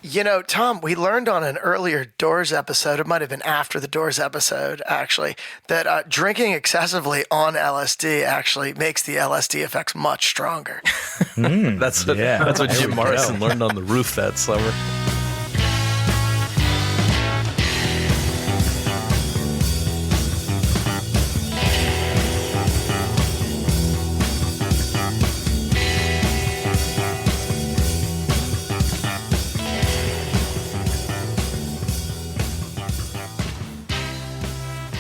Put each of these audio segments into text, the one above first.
You know, Tom, we learned on an earlier Doors episode, it might have been after the Doors episode, actually, that drinking excessively on LSD actually makes the LSD effects much stronger. That's what Jim Morrison learned on the roof that summer.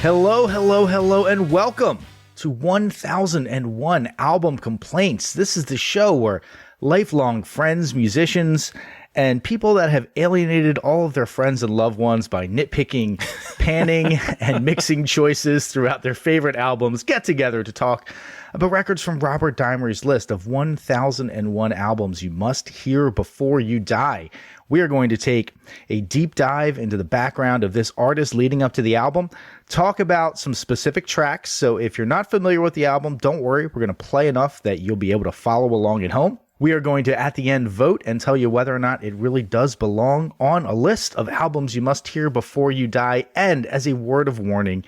Hello, and welcome to 1001 Album Complaints. This is the show where lifelong friends, musicians, and people that have alienated all of their friends and loved ones by nitpicking, panning, and mixing choices throughout their favorite albums get together to talk about records from Robert Dimery's list of 1001 albums you must hear before you die. We are going to take a deep dive into the background of this artist leading up to the album, talk about some specific tracks. So if you're not familiar with the album, don't worry. We're going to play enough that you'll be able to follow along at home. We are going to, at the end, vote and tell you whether or not it really does belong on a list of albums you must hear before you die. And as a word of warning,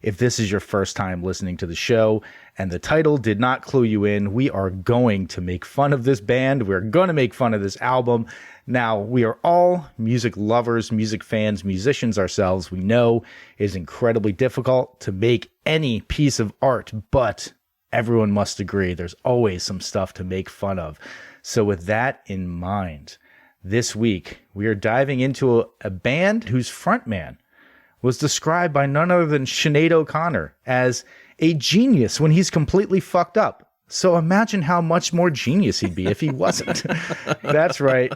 if this is your first time listening to the show and the title did not clue you in, we are going to make fun of this band. We're going to make fun of this album. Now, we are all music lovers, music fans, musicians ourselves. We know it is incredibly difficult to make any piece of art, but everyone must agree there's always some stuff to make fun of. So with that in mind, this week we are diving into a band whose frontman was described by none other than Sinead O'Connor as a genius when he's completely fucked up. So imagine how much more genius he'd be if he wasn't. That's right.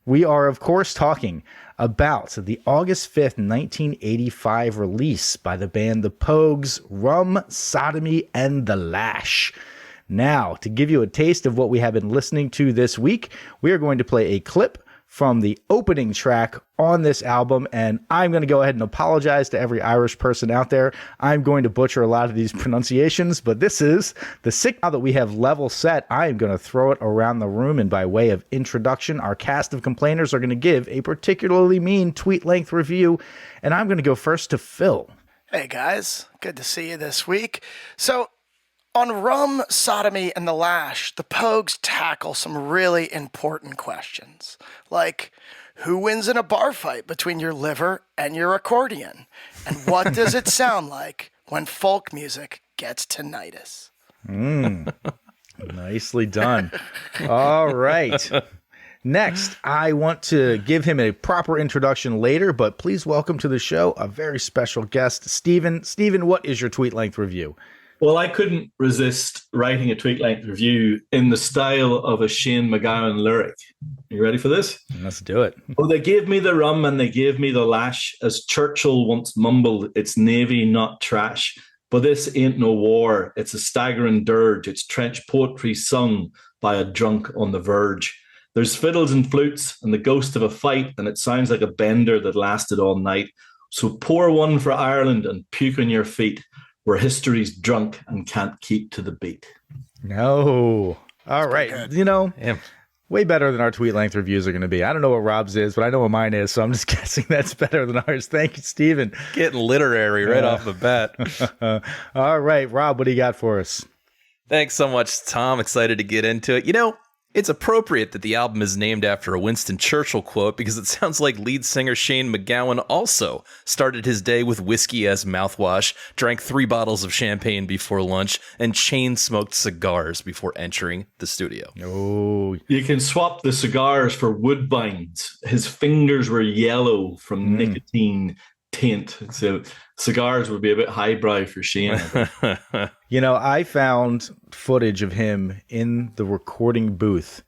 We are, of course, talking about the August 5th, 1985 release by the band The Pogues, Rum, Sodomy, and the Lash. Now, to give you a taste of what we have been listening to this week, we are going to play a clip from the opening track on this album, and I'm going to go ahead and apologize to every Irish person out there. I'm going to butcher a lot of these pronunciations, but this is the sick. Now that we have level set, I am going to throw it around the room, and by way of introduction, our cast of complainers are going to give a particularly mean tweet-length review, and I'm going to go first to Phil. Hey guys, good to see you this week. So, on Rum, Sodomy, and the Lash, the Pogues tackle some really important questions, like who wins in a bar fight between your liver and your accordion, and what does it sound like when folk music gets tinnitus? Nicely done. All right. Next, I want to give him a proper introduction later, but please welcome to the show a very special guest, Stephen. Stephen, what is your tweet-length review? Well, I couldn't resist writing a tweet-length review in the style of a Shane McGowan lyric. Are you ready for this? Let's do it. Oh, they gave me the rum and they gave me the lash, as Churchill once mumbled, it's navy, not trash. But this ain't no war, it's a staggering dirge. It's trench poetry sung by a drunk on the verge. There's fiddles and flutes and the ghost of a fight, and it sounds like a bender that lasted all night. So pour one for Ireland and puke on your feet, where history's drunk and can't keep to the beat. No. All right. You know, way better than our tweet-length reviews are going to be. I don't know what Rob's is, but I know what mine is, so I'm just guessing that's better than ours. Thank you, Stephen. Getting literary right off the bat. All right, Rob, what do you got for us? Thanks so much, Tom. Excited to get into it. You know, it's appropriate that the album is named after a Winston Churchill quote because it sounds like lead singer Shane McGowan also started his day with whiskey as mouthwash, drank 3 bottles of champagne before lunch, and chain-smoked cigars before entering the studio. Oh, you can swap the cigars for woodbines. His fingers were yellow from nicotine taint, so cigars would be a bit highbrow for Shane. You know, I found footage of him in the recording booth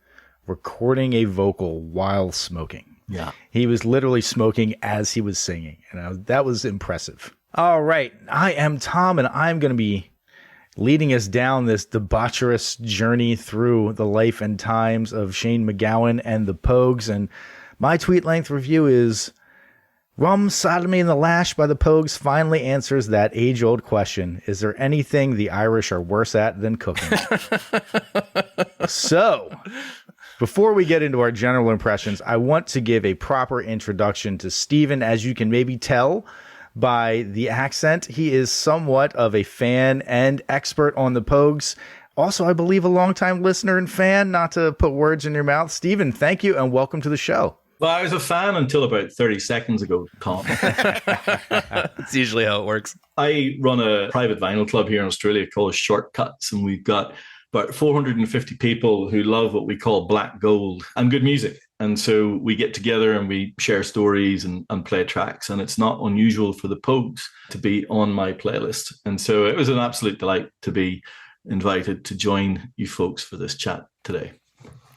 recording a vocal while smoking. Yeah. He was literally smoking as he was singing, and that was impressive. All right, I am Tom, and I'm going to be leading us down this debaucherous journey through the life and times of Shane McGowan and the Pogues, and my tweet-length review is Rum, Sodomy, and the Lash by the Pogues finally answers that age-old question. Is there anything the Irish are worse at than cooking? So, Before we get into our general impressions, I want to give a proper introduction to Stephen. As you can maybe tell by the accent, he is somewhat of a fan and expert on the Pogues. Also, I believe a longtime listener and fan, not to put words in your mouth. Stephen, thank you and welcome to the show. Well, I was a fan until about 30 seconds ago, Tom. It's usually how it works. I run a private vinyl club here in Australia called Shortcuts, and we've got about 450 people who love what we call black gold and good music. And so we get together and we share stories and play tracks. And it's not unusual for the Pogues to be on my playlist. And so it was an absolute delight to be invited to join you folks for this chat today.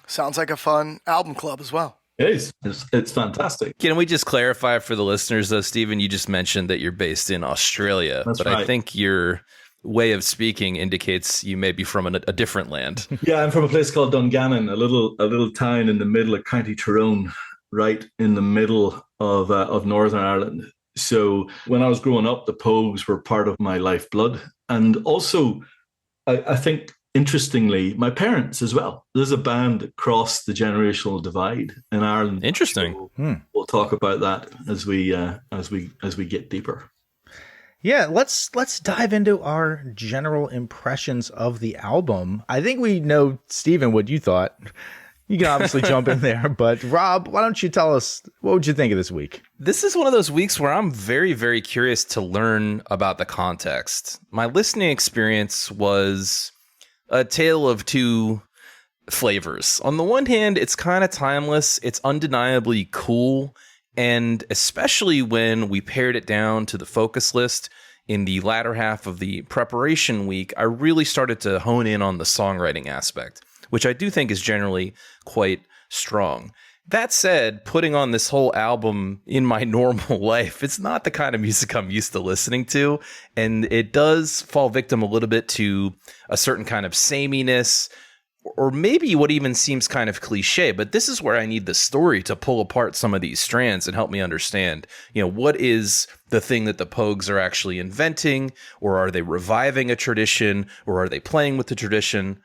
Sounds like a fun album club as well. It is. It's fantastic. Can we just clarify for the listeners, though, Stephen, you just mentioned that you're based in Australia. That's but right. I think your way of speaking indicates you may be from a different land. Yeah, I'm from a place called Dungannon, a little town in the middle of County Tyrone, right in the middle of Northern Ireland. So when I was growing up, the Pogues were part of my lifeblood. And also, I think, interestingly, my parents as well. There's a band that crossed the generational divide in Ireland. Interesting. So we'll talk about that as we get deeper. Yeah, let's dive into our general impressions of the album. I think we know, Stephen, what you thought. You can obviously jump in there, but Rob, why don't you tell us, what would you think of this week? This is one of those weeks where I'm very, very curious to learn about the context. My listening experience was a tale of two flavors. On the one hand, it's kind of timeless. It's undeniably cool. And especially when we pared it down to the focus list in the latter half of the preparation week, I really started to hone in on the songwriting aspect, which I do think is generally quite strong. That said, putting on this whole album in my normal life, it's not the kind of music I'm used to listening to. And it does fall victim a little bit to a certain kind of sameness, or maybe what even seems kind of cliche, but this is where I need the story to pull apart some of these strands and help me understand, what is the thing that the Pogues are actually inventing, or are they reviving a tradition, or are they playing with the tradition?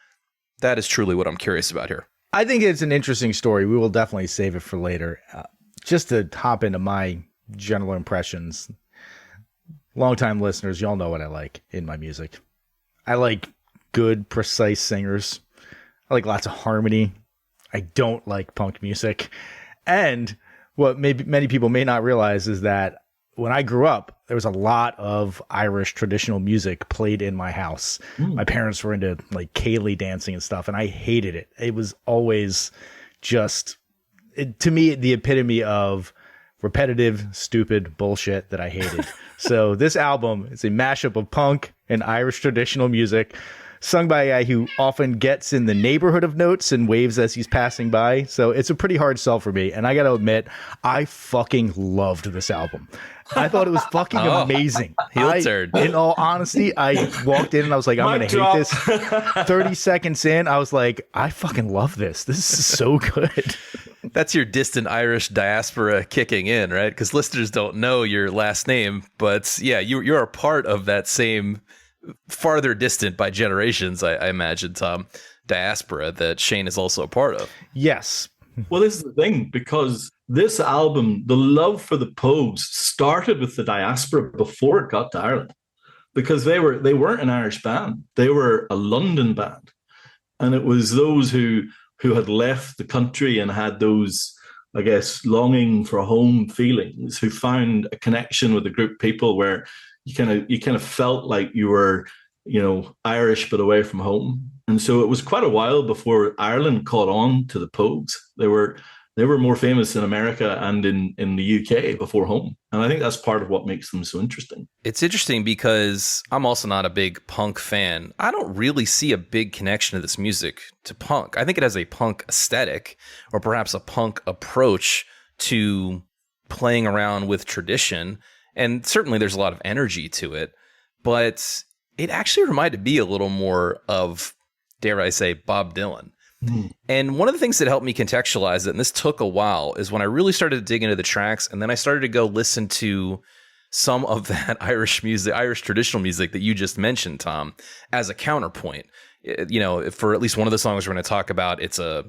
That is truly what I'm curious about here. I think it's an interesting story. We will definitely save it for later. Just to hop into my general impressions, longtime listeners, y'all know what I like in my music. I like good, precise singers. I like lots of harmony. I don't like punk music. And what maybe many people may not realize is that when I grew up, there was a lot of Irish traditional music played in my house. My parents were into like Cayley dancing and stuff, and I hated it. It was always just, to me, the epitome of repetitive, stupid bullshit that I hated. So this album is a mashup of punk and Irish traditional music, sung by a guy who often gets in the neighborhood of notes and waves as he's passing by. So it's a pretty hard sell for me. And I got to admit, I fucking loved this album. I thought it was fucking amazing. In all honesty, I walked in and I was like, I'm going to hate this. 30 seconds in, I was like, I fucking love this. This is so good. That's your distant Irish diaspora kicking in, right? Because listeners don't know your last name, but yeah, you're a part of that same farther distant by generations, I imagine, Tom, diaspora that Shane is also a part of. Yes. Well, this is the thing, because this album, the love for the Pogues, started with the diaspora before it got to Ireland, because they weren't an Irish band. They were a London band. And it was those who had left the country and had those, I guess, longing for home feelings, who found a connection with a group of people where you kind of felt like you were, Irish but away from home. And so it was quite a while before Ireland caught on to the Pogues. They were more famous in America and in the UK before home. And I think that's part of what makes them so interesting. It's interesting because I'm also not a big punk fan. I don't really see a big connection of this music to punk. I think it has a punk aesthetic, or perhaps a punk approach to playing around with tradition. And certainly there's a lot of energy to it, but it actually reminded me a little more of, dare I say, Bob Dylan. And one of the things that helped me contextualize it, and this took a while, is when I really started to dig into the tracks, and then I started to go listen to some of that Irish music, Irish traditional music that you just mentioned, Tom, as a counterpoint. For at least one of the songs we're going to talk about, it's a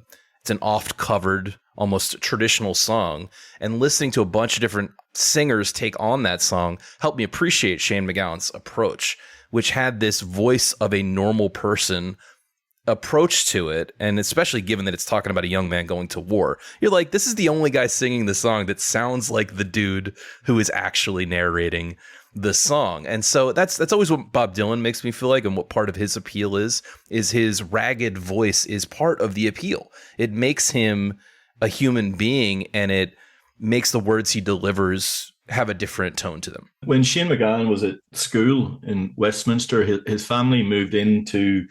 It's an oft covered, almost traditional song. And listening to a bunch of different singers take on that song helped me appreciate Shane McGowan's approach, which had this voice of a normal person approach to it. And especially given that it's talking about a young man going to war, you're like, this is the only guy singing the song that sounds like the dude who is actually narrating the song. And so that's always what Bob Dylan makes me feel like, and what part of his appeal is his ragged voice is part of the appeal. It makes him a human being, and it makes the words he delivers have a different tone to them. When Shane McGowan was at school in Westminster, his family moved into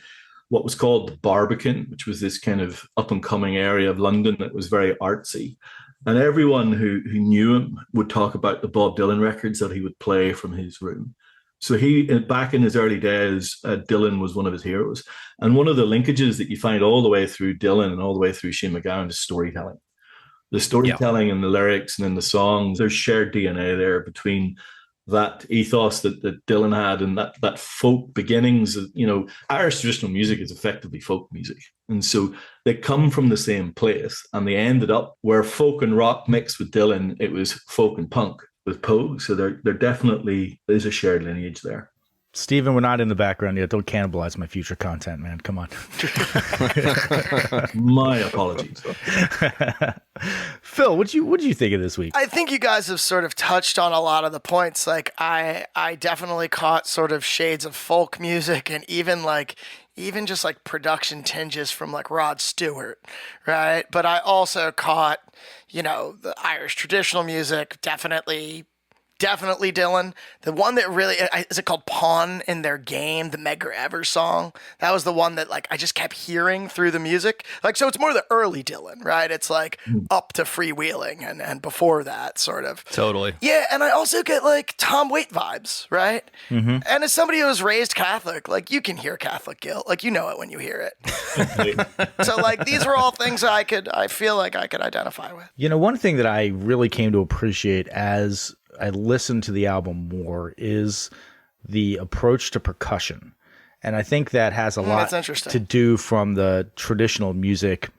what was called the Barbican, which was this kind of up-and-coming area of London that was very artsy. And everyone who knew him would talk about the Bob Dylan records that he would play from his room. So back in his early days, Dylan was one of his heroes. And one of the linkages that you find all the way through Dylan and all the way through Shane McGowan is storytelling. The storytelling and the lyrics and in the songs, there's shared DNA there between that ethos that Dylan had and that folk beginnings. Irish traditional music is effectively folk music. And so they come from the same place, and they ended up where folk and rock mixed with Dylan, it was folk and punk with Pogues. So there definitely is a shared lineage there. Stephen, we're not in the background yet. Don't cannibalize my future content, man. Come on. My apologies. Phil, what do you think of this week? I think you guys have sort of touched on a lot of the points. Like I definitely caught sort of shades of folk music, and even just like production tinges from like Rod Stewart, right? But I also caught, the Irish traditional music, definitely Dylan. The one that really, is it called Pawn in Their Game, the Medgar Evers song? That was the one that like I just kept hearing through the music. Like, so it's more the early Dylan, right? It's like up to Freewheeling and before that sort of. Totally. Yeah, and I also get like Tom Waite vibes, right? Mm-hmm. And as somebody who was raised Catholic, like you can hear Catholic guilt. Like you know it when you hear it. So like these were all things that I feel like I could identify with. One thing that I really came to appreciate as I listened to the album more is the approach to percussion. And I think that has a lot to do from the traditional music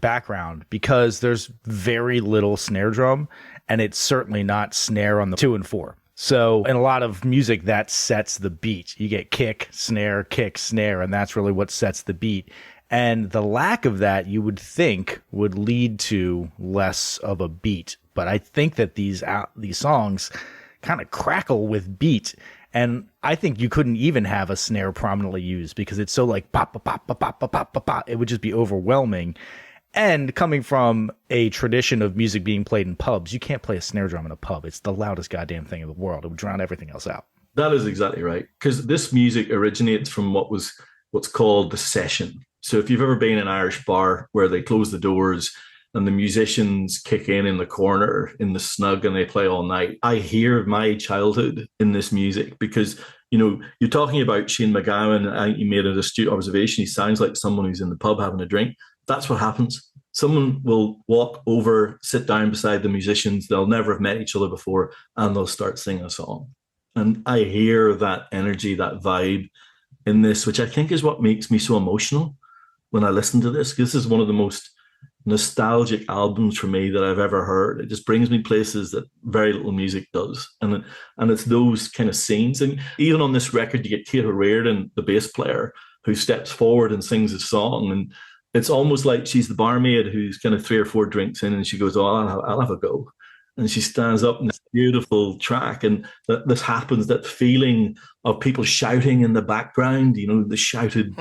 background, because there's very little snare drum, and it's certainly not snare on the 2 and 4. So in a lot of music, that sets the beat. You get kick, snare, and that's really what sets the beat. And the lack of that, you would think, would lead to less of a beat. But I think that these songs kind of crackle with beat. And I think you couldn't even have a snare prominently used, because it's so like pop, pop, pop, pop, pop, pop, pop, pop. It would just be overwhelming. And coming from a tradition of music being played in pubs, you can't play a snare drum in a pub. It's the loudest goddamn thing in the world. It would drown everything else out. That is exactly right. Because this music originates from what's called the session. So if you've ever been in an Irish bar where they close the doors and the musicians kick in the corner in the snug and they play all night, I hear my childhood in this music, because you're talking about Shane McGowan. I think you made an astute observation. He sounds like someone who's in the pub having a drink. That's what happens. Someone will walk over, sit down beside the musicians. They'll never have met each other before, and they'll start singing a song. And I hear that energy, that vibe in this, which I think is what makes me so emotional when I listen to this. This is one of the most nostalgic albums for me that I've ever heard. It just brings me places that very little music does. And it's those kind of scenes. And even on this record, you get Kate O'Riordan, the bass player, who steps forward and sings a song. And it's almost like she's the barmaid who's kind of 3 or 4 drinks in, and she goes, "Oh, I'll have a go." And she stands up in this beautiful track, and this happens, that feeling of people shouting in the background, the shouted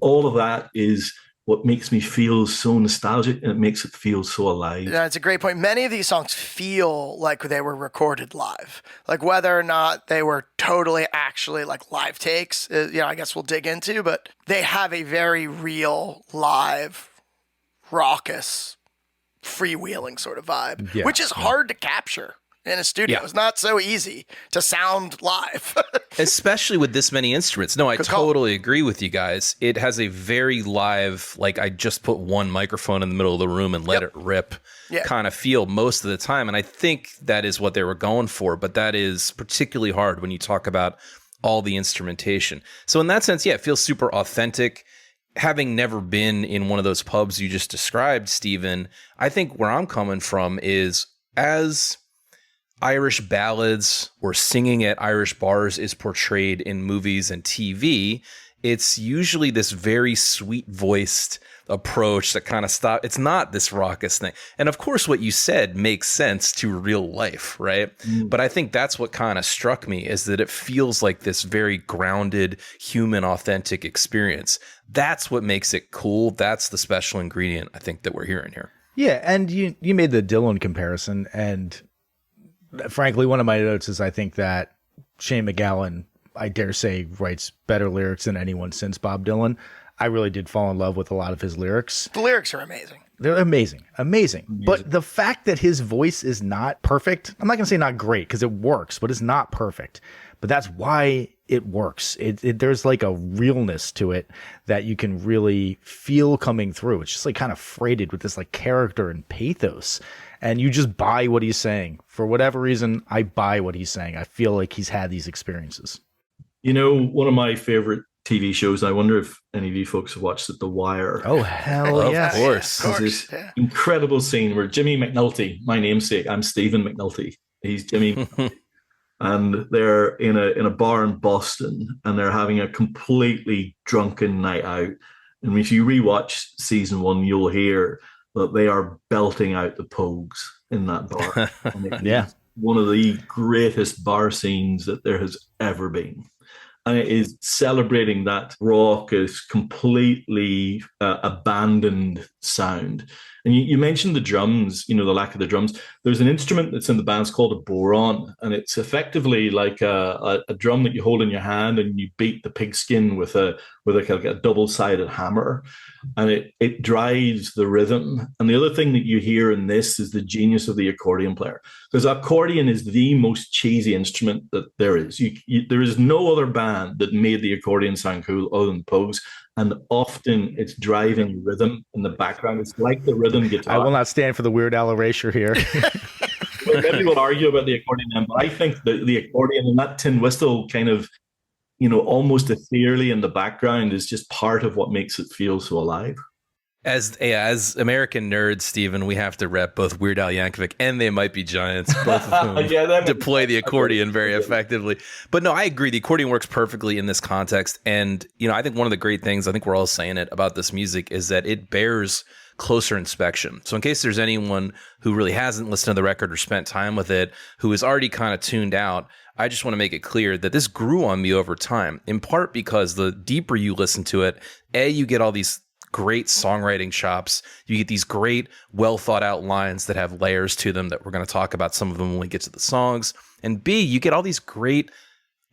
all of that is what makes me feel so nostalgic, and it makes it feel so alive. Yeah, it's a great point. Many of these songs feel like they were recorded live. Like whether or not they were totally actually like live takes, I guess we'll dig into, but they have a very real live, raucous, freewheeling sort of vibe, which is hard to capture in a studio. It's not so easy to sound live. Especially with this many instruments. No, I totally agree with you guys. It has a very live, like I just put one microphone in the middle of the room and let it rip kind of feel most of the time. And I think that is what they were going for, but that is particularly hard when you talk about all the instrumentation. So in that sense, it feels super authentic. having never been in one of those pubs you just described, Stephen, I think where I'm coming from is as Irish ballads or singing at Irish bars is portrayed in movies and TV, it's usually this very sweet voiced approach that kind of it's not this raucous thing. And of course, what you said makes sense to real life, right? But I think that's what kind of struck me, is that it feels like this very grounded, human, authentic experience. That's what makes it cool. That's the special ingredient I think that we're hearing here. Yeah, and you made the Dylan comparison, and frankly, one of my notes is I think that Shane McGowan, I dare say, writes better lyrics than anyone since Bob Dylan. I really did fall in love with a lot of his lyrics. The lyrics are amazing. They're amazing. But the fact that his voice is not perfect, I'm not going to say not great because it works, but it's not perfect. But that's why it works. There's like a realness to it that you can really feel coming through. It's just like kind of freighted with this like character and pathos. And you just buy what he's saying. For whatever reason, I buy what he's saying. I feel like he's had these experiences. You know, one of my favorite TV shows, I wonder if any of you folks have watched it, The Wire. Oh, hell yes. Of course. Of course, There's this yeah. incredible scene where Jimmy McNulty, my namesake, I'm Stephen McNulty. He's Jimmy McNulty. And they're in a bar in Boston, and they're having a completely drunken night out. And if you rewatch season 1, you'll hear that they are belting out the Pogues in that bar. And it Yeah. is one of the greatest bar scenes that there has ever been. And it is celebrating that raucous, completely abandoned sound. And you mentioned the drums, you know, the lack of the drums. There's an instrument that's in the band, it's called a boron, and it's effectively like a drum that you hold in your hand and you beat the pigskin with a double-sided hammer, and it drives the rhythm. And the other thing that you hear in this is the genius of the accordion player, because accordion is the most cheesy instrument that there is. There is no other band that made the accordion sound cool other than Pogues. And often it's driving rhythm in the background. It's like the rhythm guitar. I will not stand for the Weird Al erasure here. Well, maybe we'll argue about the accordion then, but I think the accordion and that tin whistle kind of, you know, almost ethereally in the background is just part of what makes it feel so alive. As American nerds, Stephen, we have to rep both Weird Al Yankovic and They Might Be Giants, both of whom deploy the accordion very effectively. But no, I agree. The accordion works perfectly in this context. And, you know, I think one of the great things, I think we're all saying it about this music, is that it bears closer inspection. So in case there's anyone who really hasn't listened to the record or spent time with it, who is already kind of tuned out, I just want to make it clear that this grew on me over time, in part because the deeper you listen to it, you get all these great songwriting chops. You get these great, well thought out lines that have layers to them that we're going to talk about some of them when we get to the songs. And B, you get all these great,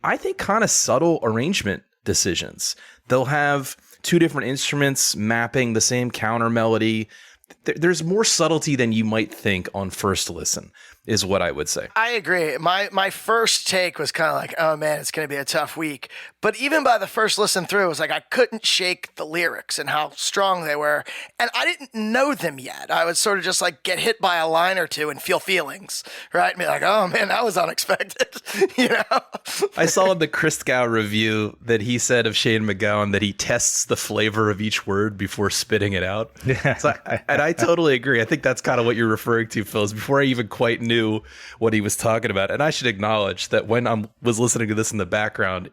I think, kind of subtle arrangement decisions. They'll have two different instruments mapping the same counter melody. There's more subtlety than you might think on first listen, is what I would say. I agree. My first take was kind of like, oh man, it's going to be a tough week. But even by the first listen through, it was like I couldn't shake the lyrics and how strong they were. And I didn't know them yet. I would sort of just like get hit by a line or two and feel feelings, right? And be like, oh man, that was unexpected, you know? I saw in the Christgau review that he said of Shane McGowan that he tests the flavor of each word before spitting it out. Yeah. So I totally agree. I think that's kind of what you're referring to, Phil, is before I even quite knew what he was talking about. And I should acknowledge that when I was listening to this in the background,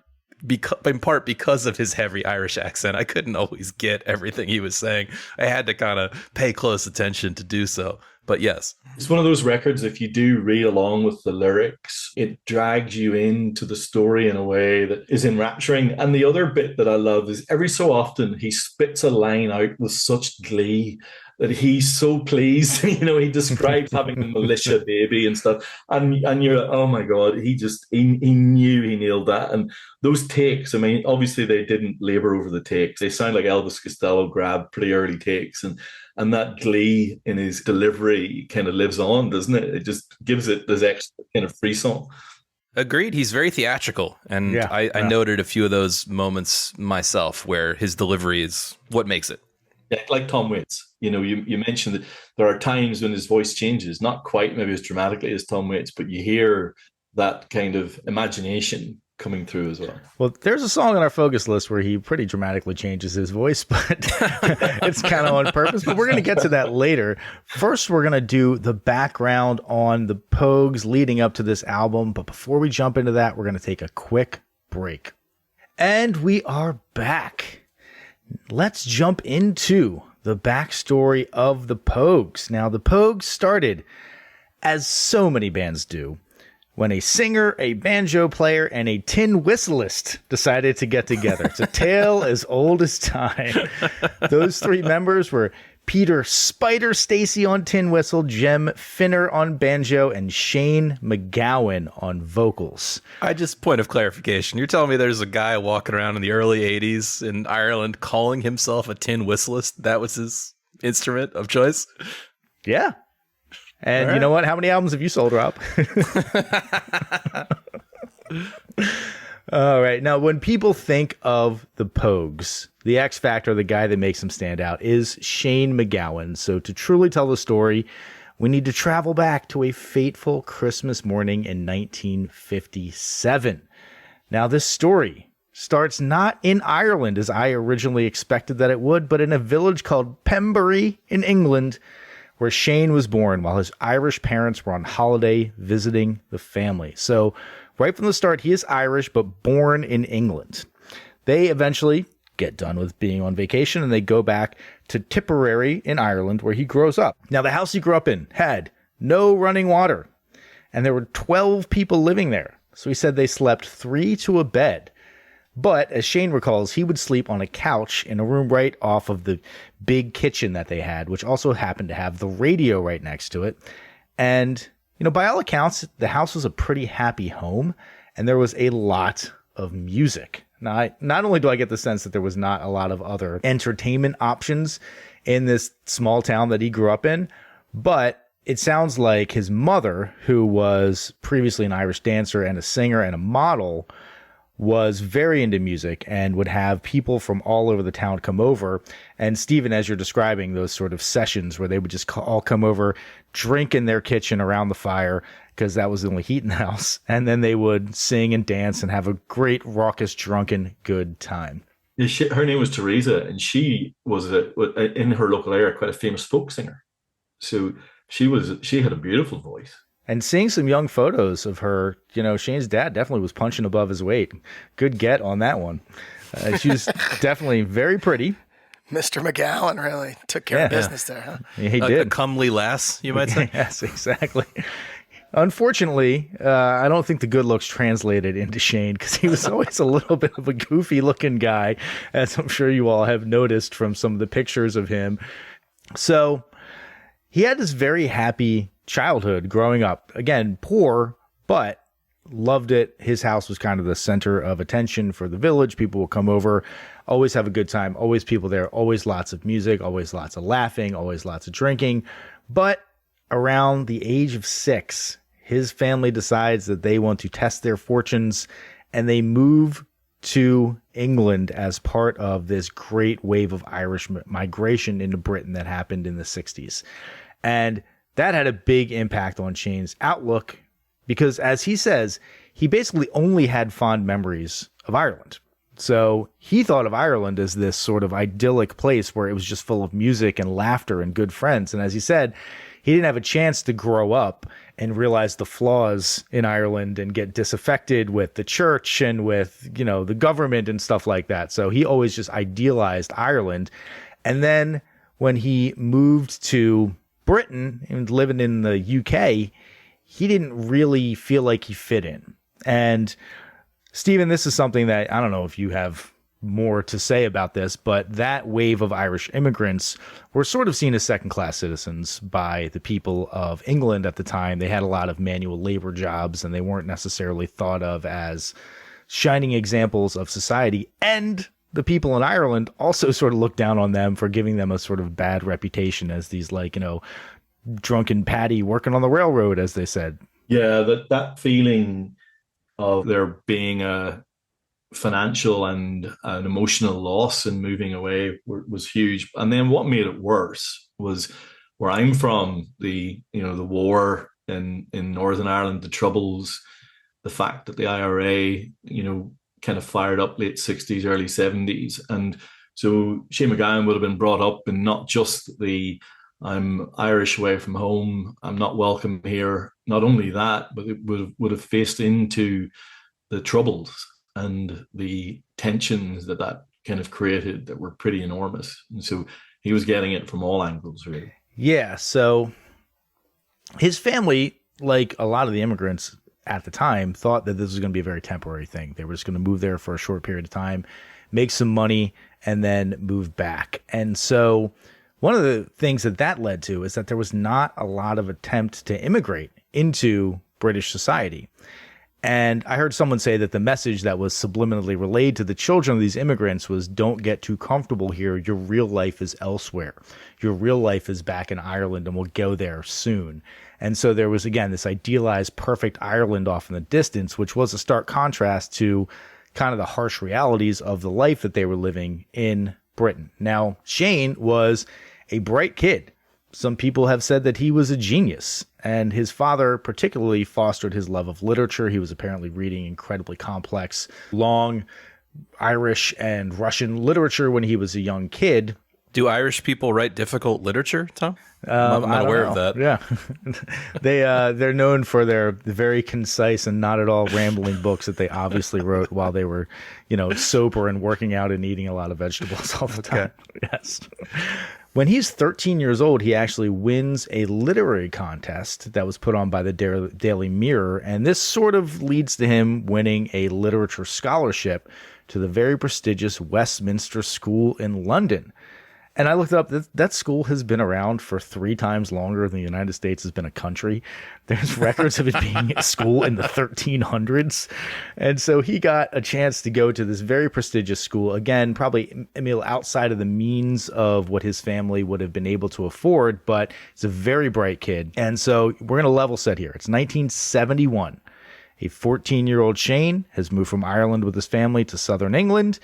in part because of his heavy Irish accent, I couldn't always get everything he was saying. I had to kind of pay close attention to do so. But yes. It's one of those records, if you do read along with the lyrics, it drags you into the story in a way that is enrapturing. And the other bit that I love is every so often he spits a line out with such glee that he's so pleased. You know, he describes having a militia baby and stuff. And you're like, oh my God, he knew he nailed that. And those takes, I mean, obviously they didn't labor over the takes. They sound like Elvis Costello grabbed pretty early takes. And that glee in his delivery kind of lives on, doesn't it? It just gives it this extra kind of frisson. Agreed. He's very theatrical. And Yeah, I noted a few of those moments myself where his delivery is what makes it. Yeah, like Tom Waits. You know, you mentioned that there are times when his voice changes, not quite maybe as dramatically as Tom Waits, but you hear that kind of imagination coming through as well. Well, there's a song on our focus list where he pretty dramatically changes his voice, but it's kind of on purpose. But we're going to get to that later. First, we're going to do the background on the Pogues leading up to this album. But before we jump into that, we're going to take a quick break. And we are back. Let's jump into the backstory of the Pogues. Now, the Pogues started, as so many bands do, when a singer, a banjo player, and a tin whistleist decided to get together. It's a tale as old as time. Those three members were Peter Spider Stacy on tin whistle, Jem Finner on banjo, and Shane McGowan on vocals. Point of clarification. You're telling me there's a guy walking around in the early 80s in Ireland calling himself a tin whistleist? That was his instrument of choice? Yeah. And you know what? How many albums have you sold, Rob? All right. Now, when people think of the Pogues, the X Factor, the guy that makes them stand out, is Shane McGowan. So to truly tell the story, we need to travel back to a fateful Christmas morning in 1957. Now, this story starts not in Ireland, as I originally expected that it would, but in a village called Pembury in England, where Shane was born while his Irish parents were on holiday visiting the family. So right from the start, he is Irish, but born in England. They eventually get done with being on vacation and they go back to Tipperary in Ireland, where he grows up. Now, the house he grew up in had no running water, and there were 12 people living there. So he said they slept 3 to a bed. But as Shane recalls, he would sleep on a couch in a room right off of the big kitchen that they had, which also happened to have the radio right next to it. And, by all accounts, the house was a pretty happy home, and there was a lot of music. Now, not only do I get the sense that there was not a lot of other entertainment options in this small town that he grew up in, but it sounds like his mother, who was previously an Irish dancer and a singer and a model, was very into music and would have people from all over the town come over. And Stephen, as you're describing those sort of sessions where they would just all come over, drink in their kitchen around the fire, because that was the only heat in the house. And then they would sing and dance and have a great, raucous, drunken, good time. Yeah, her name was Teresa, and she was, in her local area, quite a famous folk singer. So she had a beautiful voice. And seeing some young photos of her, Shane's dad definitely was punching above his weight. Good get on that one. She was definitely very pretty. Mr. McGowan really took care of business there, huh? Yeah, he did. A comely lass, you might say. Yes, exactly. Unfortunately, I don't think the good looks translated into Shane, because he was always a little bit of a goofy looking guy, as I'm sure you all have noticed from some of the pictures of him. So he had this very happy childhood growing up. Again, poor, but loved it. His house was kind of the center of attention for the village. People will come over, always have a good time, always people there, always lots of music, always lots of laughing, always lots of drinking. But around the age of 6, his family decides that they want to test their fortunes, and they move to England as part of this great wave of Irish migration into Britain that happened in the 60s. And that had a big impact on Shane's outlook, because, as he says, he basically only had fond memories of Ireland. So he thought of Ireland as this sort of idyllic place where it was just full of music and laughter and good friends. And as he said, he didn't have a chance to grow up and realize the flaws in Ireland and get disaffected with the church and with, the government and stuff like that. So he always just idealized Ireland. And then when he moved to Britain and living in the UK, he didn't really feel like he fit in. And Stephen, this is something that I don't know if you have more to say about this, but that wave of Irish immigrants were sort of seen as second-class citizens by the people of England at the time. They had a lot of manual labor jobs, and they weren't necessarily thought of as shining examples of society. And the people in Ireland also sort of looked down on them for giving them a sort of bad reputation as these, drunken Paddy working on the railroad, as they said. Yeah, that feeling of there being a financial and an emotional loss in moving away was huge. And then what made it worse was where I'm from, the war in Northern Ireland, the Troubles, the fact that the IRA, kind of fired up late 60s, early 70s. And so Shane McGowan would have been brought up in not just the I'm Irish away from home, I'm not welcome here. Not only that, but it would have faced into the troubles and the tensions that kind of created that were pretty enormous. And so he was getting it from all angles, really. Yeah. So his family, like a lot of the immigrants at the time, thought that this was going to be a very temporary thing. They were just going to move there for a short period of time, make some money, and then move back. And so one of the things that led to is that there was not a lot of attempt to immigrate into British society. And I heard someone say that the message that was subliminally relayed to the children of these immigrants was, don't get too comfortable here. Your real life is elsewhere. Your real life is back in Ireland, and we'll go there soon. And so there was, again, this idealized perfect Ireland off in the distance, which was a stark contrast to kind of the harsh realities of the life that they were living in Britain. Now, Shane was a bright kid. Some people have said that he was a genius, and his father particularly fostered his love of literature. He was apparently reading incredibly complex, long Irish and Russian literature when he was a young kid. Do Irish people write difficult literature, Tom? I'm not aware of that. Yeah. They're known for their very concise and not at all rambling books that they obviously wrote while they were, sober and working out and eating a lot of vegetables all the time. Okay. Yes. When he's 13 years old, he actually wins a literary contest that was put on by the Daily Mirror, and this sort of leads to him winning a literature scholarship to the very prestigious Westminster School in London. And I looked up, that school has been around for 3 times longer than the United States has been a country. There's records of it being at school in the 1300s. And so he got a chance to go to this very prestigious school. Again, probably outside of the means of what his family would have been able to afford, but he's a very bright kid. And so we're going to level set here. It's 1971. A 14-year-old Shane has moved from Ireland with his family to southern England.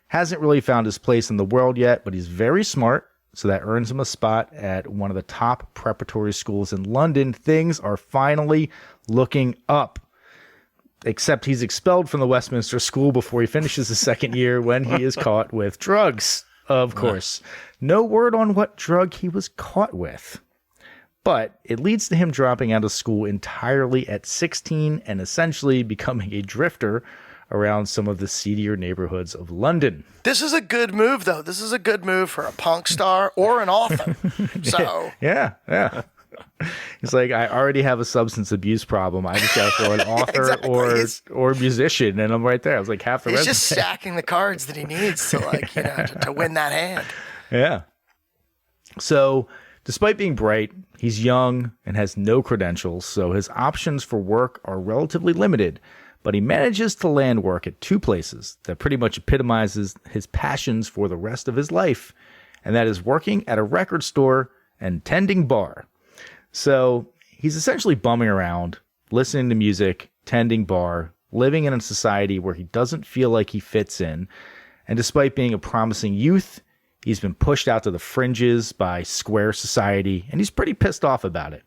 Hasn't really found his place in the world yet, but he's very smart, so that earns him a spot at one of the top preparatory schools in London. Things are finally looking up, except he's expelled from the Westminster School before he finishes his second year when he is caught with drugs, of course. No word on what drug he was caught with, but it leads to him dropping out of school entirely at 16 and essentially becoming a drifter around some of the seedier neighborhoods of London. This is a good move, though. This is a good move for a punk star or an author. So Yeah. He's like, I already have a substance abuse problem. I just got to throw an author or musician, and I'm right there. I was like, half the resume. He's just stacking the cards that he needs to, to win that hand. Yeah. So despite being bright, he's young and has no credentials, so his options for work are relatively limited. But he manages to land work at 2 places that pretty much epitomizes his passions for the rest of his life, and that is working at a record store and tending bar. So he's essentially bumming around, listening to music, tending bar, living in a society where he doesn't feel like he fits in. And despite being a promising youth, he's been pushed out to the fringes by square society, and he's pretty pissed off about it.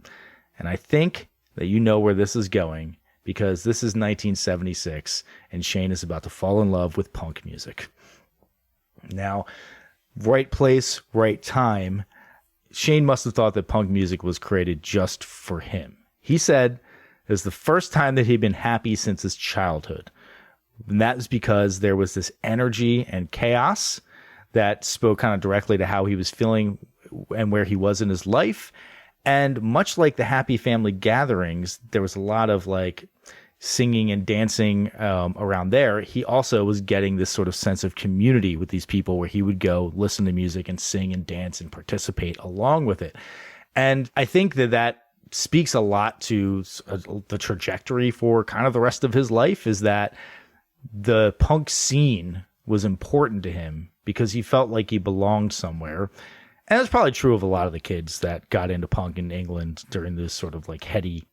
And I think that you know where this is going, because this is 1976, and Shane is about to fall in love with punk music. Now, right place, right time. Shane must have thought that punk music was created just for him. He said it was the first time that he'd been happy since his childhood. And that was because there was this energy and chaos that spoke kind of directly to how he was feeling and where he was in his life. And much like the happy family gatherings, there was a lot of singing and dancing around there. He also was getting this sort of sense of community with these people where he would go listen to music and sing and dance and participate along with it. And I think that speaks a lot to the trajectory for kind of the rest of his life, is that the punk scene was important to him because he felt like he belonged somewhere. And it's probably true of a lot of the kids that got into punk in England during this sort of heady,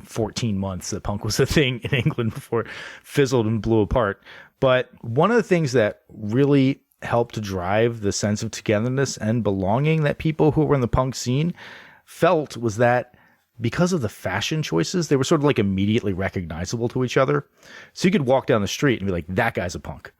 14 months that punk was a thing in England before it fizzled and blew apart. But one of the things that really helped to drive the sense of togetherness and belonging that people who were in the punk scene felt was that because of the fashion choices, they were sort of like immediately recognizable to each other. So you could walk down the street and be like, that guy's a punk.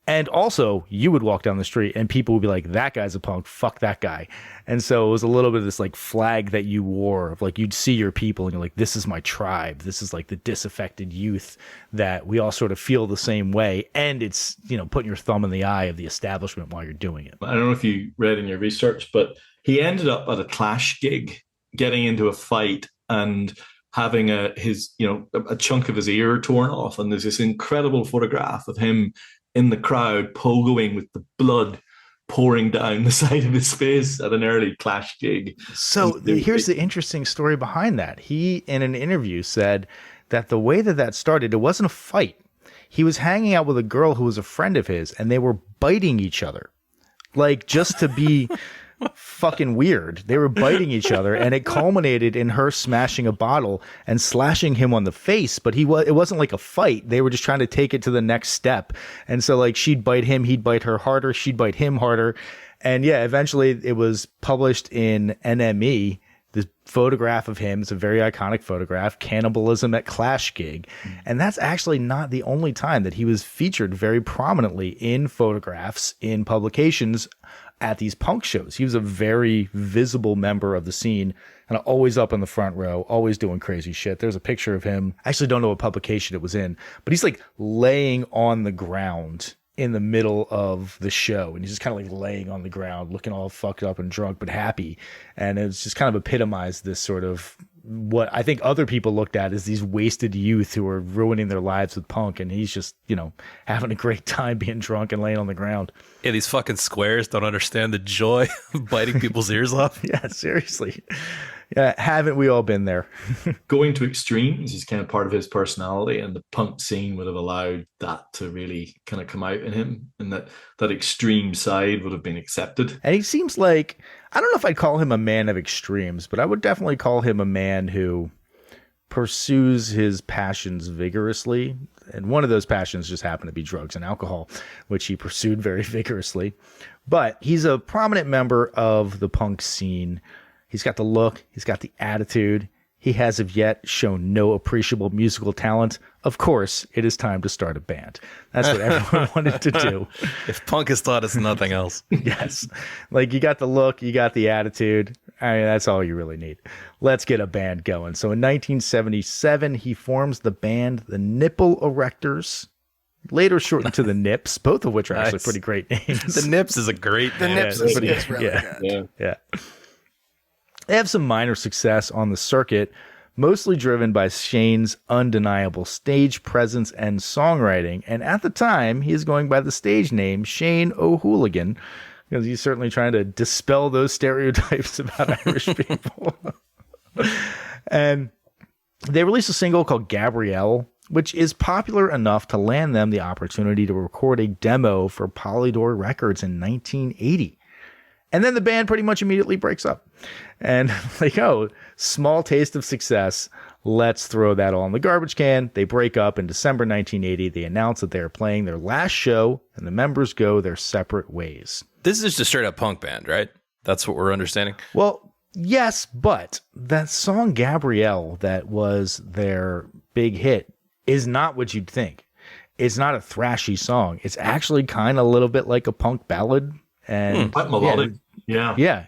And also, you would walk down the street and people would be like, that guy's a punk, fuck that guy. And so it was a little bit of this like flag that you wore of like, you'd see your people and you're like, this is my tribe. This is like the disaffected youth that we all sort of feel the same way. And it's, you know, putting your thumb in the eye of the establishment while you're doing it. I don't know if you read in your research, but he ended up at a Clash gig, getting into a fight and having a chunk of his ear torn off. And there's this incredible photograph of him in the crowd, pogoing with the blood pouring down the side of his face at an early Clash gig. So here's the interesting story behind that. He, in an interview, said that the way that started, it wasn't a fight. He was hanging out with a girl who was a friend of his, and they were biting each other. Like, just to be fucking weird. They were biting each other, and it culminated in her smashing a bottle and slashing him on the face. But it wasn't like a fight. They were just trying to take it to the next step. And so like she'd bite him, he'd bite her harder, she'd bite him harder. And yeah, eventually it was published in NME. The photograph of him is a very iconic photograph, Cannibalism at Clash gig. And that's actually not the only time that he was featured very prominently in photographs in publications at these punk shows. He was a very visible member of the scene and always up in the front row, always doing crazy shit. There's a picture of him. I actually don't know what publication it was in, but he's like laying on the ground in the middle of the show. And he's just kind of like laying on the ground, looking all fucked up and drunk, but happy. And it's just kind of epitomized this sort of what I think other people looked at as these wasted youth who are ruining their lives with punk. And he's just, you know, having a great time being drunk and laying on the ground. Yeah, these fucking squares don't understand the joy of biting people's ears off. Yeah, seriously. Yeah, haven't we all been there? Going to extremes is kind of part of his personality, and the punk scene would have allowed that to really kind of come out in him, and that extreme side would have been accepted. And he seems like, I don't know if I'd call him a man of extremes, but I would definitely call him a man who pursues his passions vigorously. And one of those passions just happened to be drugs and alcohol, which he pursued very vigorously. But he's a prominent member of the punk scene. He's got the look. He's got the attitude. He has of yet shown no appreciable musical talent. Of course, it is time to start a band. That's what everyone wanted to do. If punk has taught us nothing else. Yes. Like, you got the look, you got the attitude. I mean, that's all you really need. Let's get a band going. So in 1977, he forms the band The Nipple Erectors, later shortened to the Nips, both of which are actually pretty great names. The Nips is a great name. The Nips is really good. Yeah. They have some minor success on the circuit, mostly driven by Shane's undeniable stage presence and songwriting. And at the time, he is going by the stage name Shane O'Hooligan, because he's certainly trying to dispel those stereotypes about Irish people. And they released a single called Gabrielle, which is popular enough to land them the opportunity to record a demo for Polydor Records in 1980. And then the band pretty much immediately breaks up. And like, oh, small taste of success. Let's throw that all in the garbage can. They break up in December 1980. They announce that they are playing their last show, and the members go their separate ways. This is just a straight up punk band, right? That's what we're understanding. Well, yes, but that song Gabrielle that was their big hit is not what you'd think. It's not a thrashy song. It's actually kind of a little bit like a punk ballad. And quite melodic. Yeah.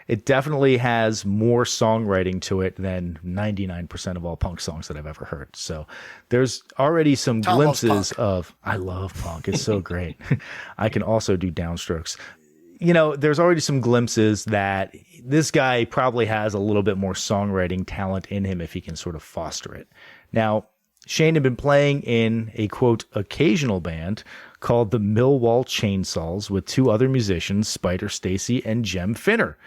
It definitely has more songwriting to it than 99% of all punk songs that I've ever heard. So there's already some glimpses of, I love punk. It's so great. I can also do downstrokes. You know, there's already some glimpses that this guy probably has a little bit more songwriting talent in him if he can sort of foster it. Now, Shane had been playing in a, quote, occasional band called the Millwall Chainsaws with two other musicians, Spider Stacy and Jem Finner.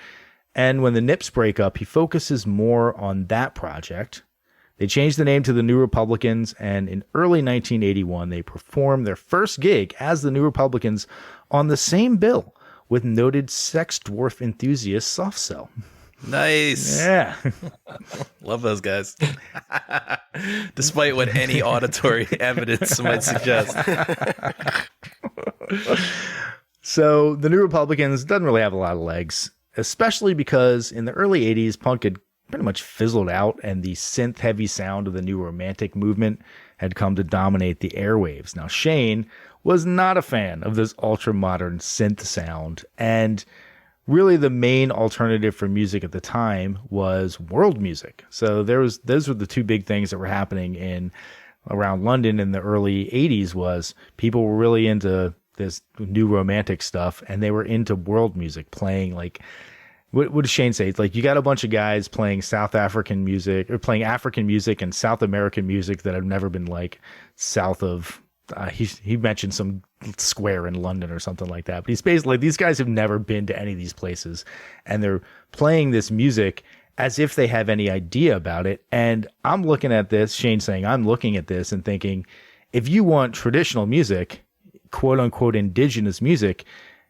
And when the Nips break up, he focuses more on that project. They changed the name to the New Republicans, and in early 1981, they performed their first gig as the New Republicans on the same bill with noted sex dwarf enthusiast Soft Cell. Nice. Yeah. Love those guys. Despite what any auditory evidence might suggest. So the New Republicans doesn't really have a lot of legs, especially because in the early 80s, punk had pretty much fizzled out, and the synth heavy sound of the new romantic movement had come to dominate the airwaves. Now, Shane was not a fan of this ultra modern synth sound, and really the main alternative for music at the time was world music. So those were the two big things that were happening in around London in the early 80s. Was people were really into this new romantic stuff, and they were into world music, playing like, what does Shane say? It's like you got a bunch of guys playing South African music, or playing African music and South American music that have never been like south of, he mentioned some square in London or something like that. But he's basically like, these guys have never been to any of these places, and they're playing this music as if they have any idea about it. And I'm looking at this, Shane's saying, I'm looking at this and thinking, if you want traditional music, quote unquote indigenous music,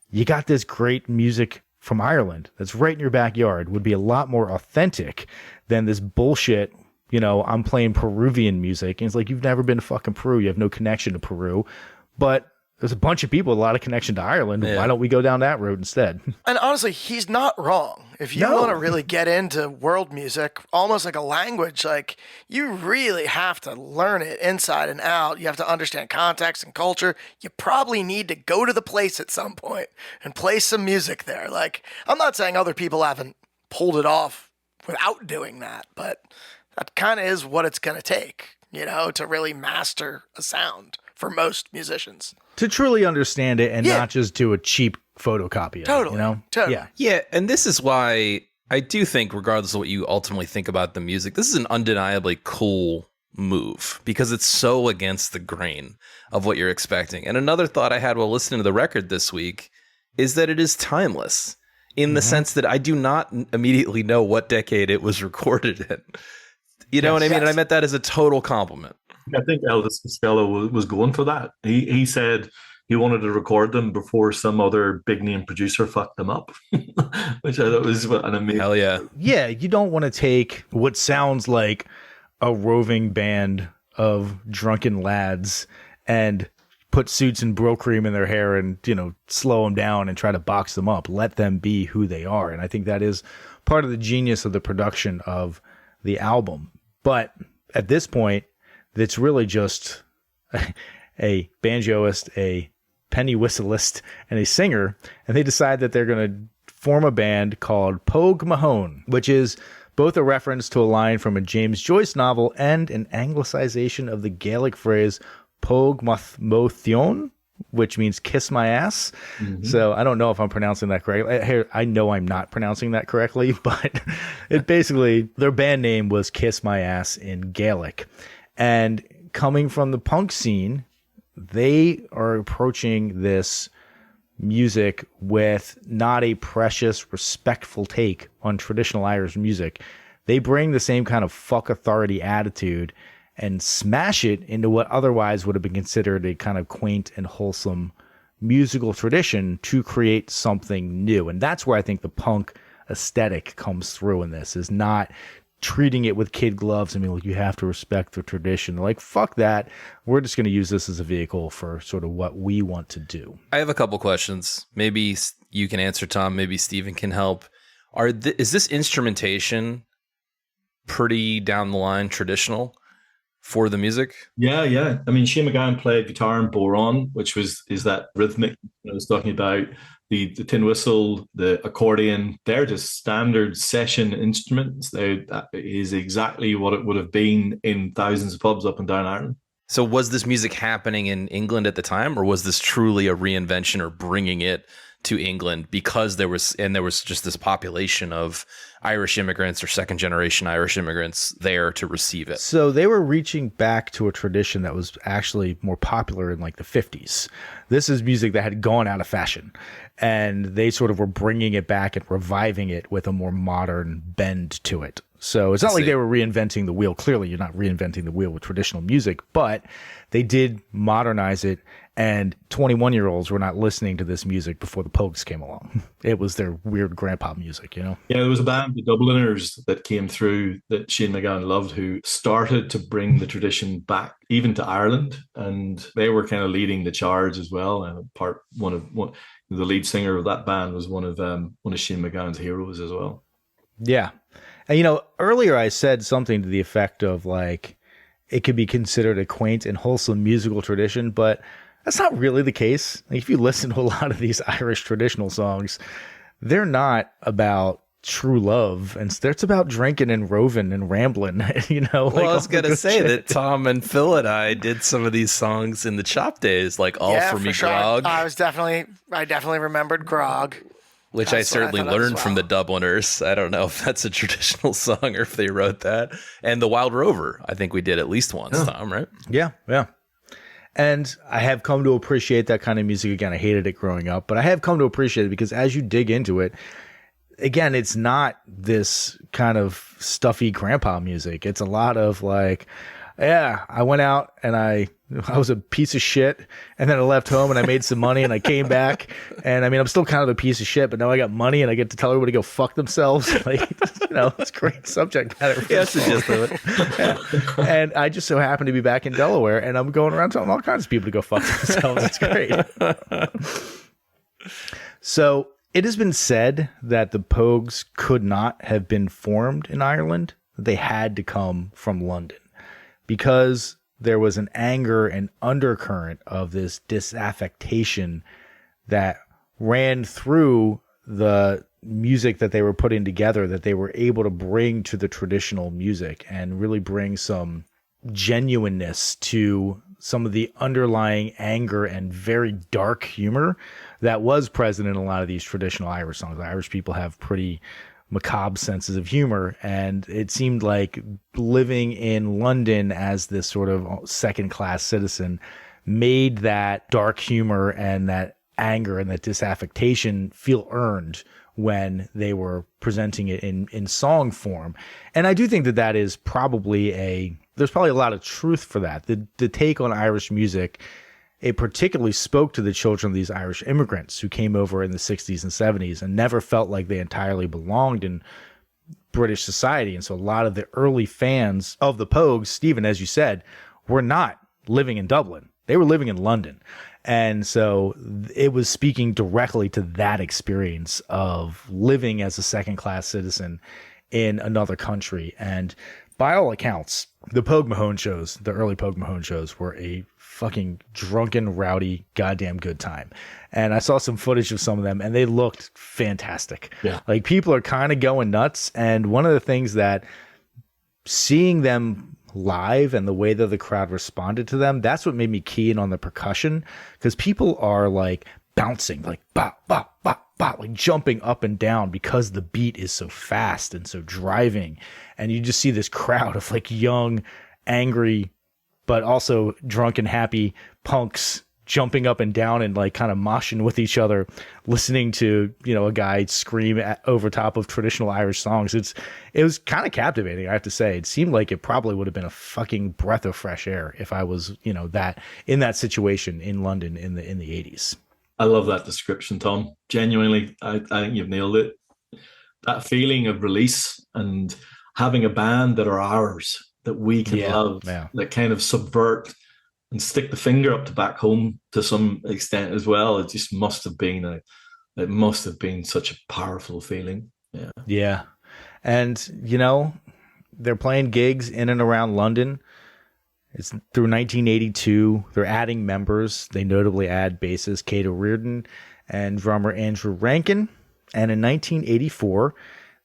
you got this great music from Ireland that's right in your backyard, would be a lot more authentic than this bullshit, I'm playing Peruvian music. And it's like, you've never been to fucking Peru. You have no connection to Peru. But there's a bunch of people with a lot of connection to Ireland. Yeah. Why don't we go down that road instead? And honestly, he's not wrong. If you want to really get into world music, almost like a language, like you really have to learn it inside and out. You have to understand context and culture. You probably need to go to the place at some point and play some music there. Like, I'm not saying other people haven't pulled it off without doing that, but that kind of is what it's going to take, to really master a sound for most musicians. To truly understand it and not just do a cheap photocopy of totally. it, Totally. Yeah, and this is why I do think, regardless of what you ultimately think about the music, this is an undeniably cool move because it's so against the grain of what you're expecting. And another thought I had while listening to the record this week is that it is timeless in the sense that I do not immediately know what decade it was recorded in. You know what I mean? And I meant that as a total compliment. I think Elvis Costello was going for that. He said he wanted to record them before some other big name producer fucked them up, which I thought was an amazing. Hell yeah. Yeah, you don't want to take what sounds like a roving band of drunken lads and put suits and bro cream in their hair and, slow them down and try to box them up. Let them be who they are. And I think that is part of the genius of the production of the album. But at this point, it's really just a banjoist, a penny whistleist, and a singer. And they decide that they're going to form a band called Pogue Mahone, which is both a reference to a line from a James Joyce novel and an anglicization of the Gaelic phrase Pogue Mothon, which means kiss my ass. Mm-hmm. So I don't know if I'm pronouncing that correctly. I know I'm not pronouncing that correctly, but it basically, their band name was Kiss My Ass in Gaelic. And coming from the punk scene, they are approaching this music with not a precious, respectful take on traditional Irish music. They bring the same kind of fuck authority attitude and smash it into what otherwise would have been considered a kind of quaint and wholesome musical tradition to create something new. And that's where I think the punk aesthetic comes through in this, is not treating it with kid gloves. I mean, like, you have to respect the tradition. Like, fuck that. We're just going to use this as a vehicle for sort of what we want to do. I have a couple questions. Maybe you can answer, Tom. Maybe Steven can help. Is this instrumentation pretty down the line traditional for the music? Yeah. I mean, Shane McGowan played guitar and bodhrán, which is that rhythmic I was talking about. The tin whistle, the accordion, they're just standard session instruments. That is exactly what it would have been in thousands of pubs up and down Ireland. So was this music happening in England at the time, or was this truly a reinvention or bringing it to England because there was just this population of Irish immigrants or second generation Irish immigrants there to receive it? So they were reaching back to a tradition that was actually more popular in like the 50s. This is music that had gone out of fashion, and they sort of were bringing it back and reviving it with a more modern bend to it. So it's not like they were reinventing the wheel. Clearly, you're not reinventing the wheel with traditional music, but they did modernize it. And 21-year-olds were not listening to this music before the Pogues came along. It was their weird grandpa music, Yeah, there was a band, the Dubliners, that came through that Shane McGowan loved, who started to bring the tradition back even to Ireland, and they were kind of leading the charge as well. And the lead singer of that band was one of Shane McGowan's heroes as well. Yeah. And, earlier I said something to the effect of like, it could be considered a quaint and wholesome musical tradition, but that's not really the case. Like, if you listen to a lot of these Irish traditional songs, they're not about true love, and it's about drinking and roving and rambling. Well, I was gonna say that Tom and Phil and I did some of these songs in the Chop days, like "All for Me, sure. Grog." I definitely remembered Grog, which I certainly learned from the Dubliners. I don't know if that's a traditional song or if they wrote that. And the Wild Rover, I think we did at least once, Tom, right? Yeah. And I have come to appreciate that kind of music again. I hated it growing up, but I have come to appreciate it because as you dig into it, again, it's not this kind of stuffy grandpa music. It's a lot of like, yeah, I went out and I was a piece of shit, and then I left home and I made some money and I came back, and I mean, I'm still kind of a piece of shit, but now I got money and I get to tell everybody to go fuck themselves. Like, it's great subject matter. Yeah, that's the gist of it. Yeah. And I just so happen to be back in Delaware, and I'm going around telling all kinds of people to go fuck themselves. It's great. So it has been said that the Pogues could not have been formed in Ireland. They had to come from London, because there was an anger and undercurrent of this disaffection that ran through the music that they were putting together, that they were able to bring to the traditional music and really bring some genuineness to some of the underlying anger and very dark humor that was present in a lot of these traditional Irish songs. The Irish people have pretty macabre senses of humor, and it seemed like living in London as this sort of second-class citizen made that dark humor and that anger and that disaffection feel earned when they were presenting it in song form. And I do think that is probably there's probably a lot of truth for that. The take on Irish music, it particularly spoke to the children of these Irish immigrants who came over in the 60s and 70s and never felt like they entirely belonged in British society. And so a lot of the early fans of the Pogues, Stephen, as you said, were not living in Dublin. They were living in London. And so it was speaking directly to that experience of living as a second-class citizen in another country. And by all accounts, the Pogue Mahone shows, the early Pogue Mahone shows, were a fucking drunken, rowdy, goddamn good time. And I saw some footage of some of them, and they looked fantastic. Yeah. Like, people are kind of going nuts. And one of the things that seeing them live and the way that the crowd responded to them, that's what made me key in on the percussion, because people are like bouncing, like bop, bop, bop, bop, like jumping up and down because the beat is so fast and so driving. And you just see this crowd of like young, angry, but also drunk and happy punks jumping up and down and like kind of moshing with each other, listening to, a guy scream over top of traditional Irish songs. It was kind of captivating, I have to say. It seemed like it probably would have been a fucking breath of fresh air if I was, that in that situation in London in the 80s. I love that description, Tom. Genuinely, I think you've nailed it. That feeling of release and having a band that are ours, that we can love, that kind of subvert and stick the finger up to back home to some extent as well. It just must have been such a powerful feeling. Yeah. Yeah. And, they're playing gigs in and around London. It's through 1982. They're adding members. They notably add bassist Kate O'Riordan and drummer Andrew Rankin. And in 1984,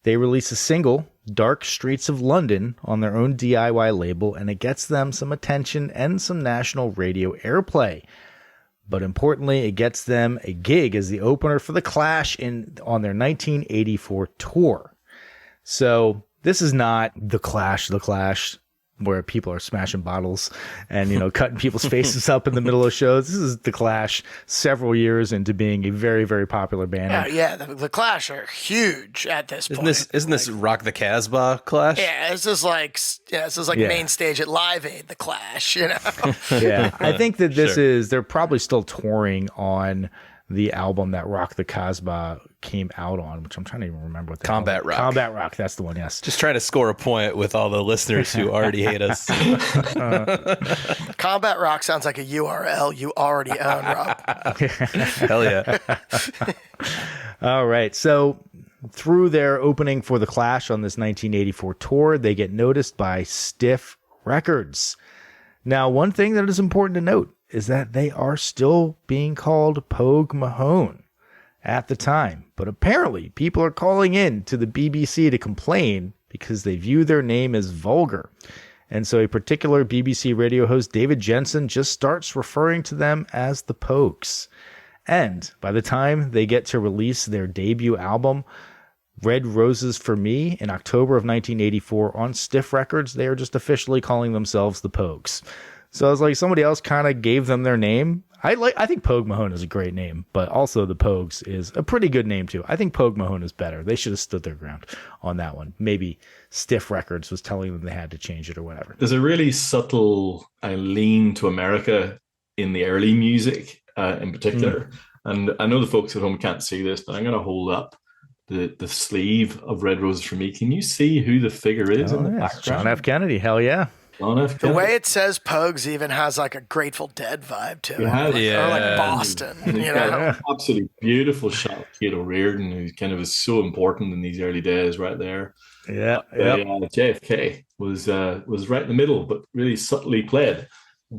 they release a single, Dark Streets of London, on their own DIY label, and it gets them some attention and some national radio airplay. But importantly, it gets them a gig as the opener for The Clash on their 1984 tour. So this is not The Clash, where people are smashing bottles and, cutting people's faces up in the middle of shows. This is The Clash several years into being a very, very popular band. Yeah, the Clash are huge at this point. Isn't this Rock the Casbah Clash? Yeah, this is like main stage at Live Aid, The Clash, Yeah, I think that they're probably still touring on the album that Rock the Casbah came out on, which I'm trying to even remember what Combat Rock. Combat Rock, that's the one, yes. Just trying to score a point with all the listeners who already hate us. Combat Rock sounds like a URL you already own, Rob. Hell yeah. All right, so through their opening for The Clash on this 1984 tour, they get noticed by Stiff Records. Now, one thing that is important to note is that they are still being called Pogue Mahone at the time. But apparently, people are calling in to the BBC to complain because they view their name as vulgar. And so a particular BBC radio host, David Jensen, just starts referring to them as the Pogues. And by the time they get to release their debut album, Red Roses for Me, in October of 1984 on Stiff Records, they are just officially calling themselves the Pogues. So I was like, somebody else kind of gave them their name. I think Pogue Mahone is a great name, but also the Pogues is a pretty good name too. I think Pogue Mahone is better. They should have stood their ground on that one. Maybe Stiff Records was telling them they had to change it or whatever. There's a really subtle lean to America in the early music in particular. And I know the folks at home can't see this, but I'm going to hold up the sleeve of Red Roses for Me. Can you see who the figure is in the background? John F. Kennedy, hell yeah. The way it says Pogues even has like a Grateful Dead vibe to it. Yeah. Or like Boston, you know? Absolutely beautiful shot of Kate O'Riordan, who kind of is so important in these early days right there. Yeah. JFK was right in the middle, but really subtly played.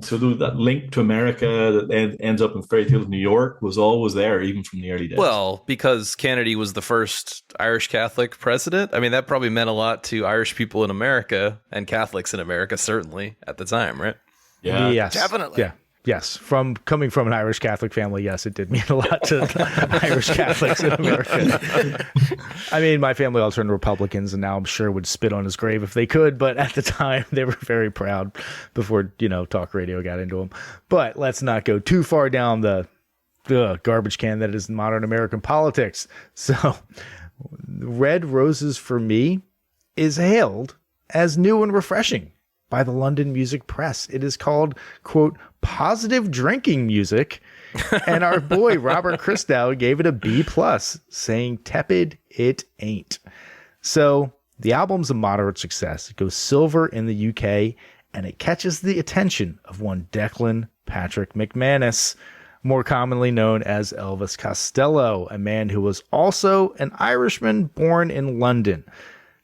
So that link to America that ends up in Fairy Tale of New York was always there, even from the early days. Well, because Kennedy was the first Irish Catholic president. I mean, that probably meant a lot to Irish people in America and Catholics in America, certainly at the time, right? Yeah, yes, definitely. Yeah. Yes, coming from an Irish Catholic family, yes, it did mean a lot to Irish Catholics in America. I mean, my family all turned Republicans, and now I'm sure would spit on his grave if they could. But at the time, they were very proud before talk radio got into them. But let's not go too far down the garbage can that is modern American politics. So, Red Roses for Me is hailed as new and refreshing by the London Music Press. It is called, quote, positive drinking music. And our boy, Robert Christgau, gave it a B+, saying tepid it ain't. So the album's a moderate success. It goes silver in the UK, and it catches the attention of one Declan Patrick McManus, more commonly known as Elvis Costello, a man who was also an Irishman born in London.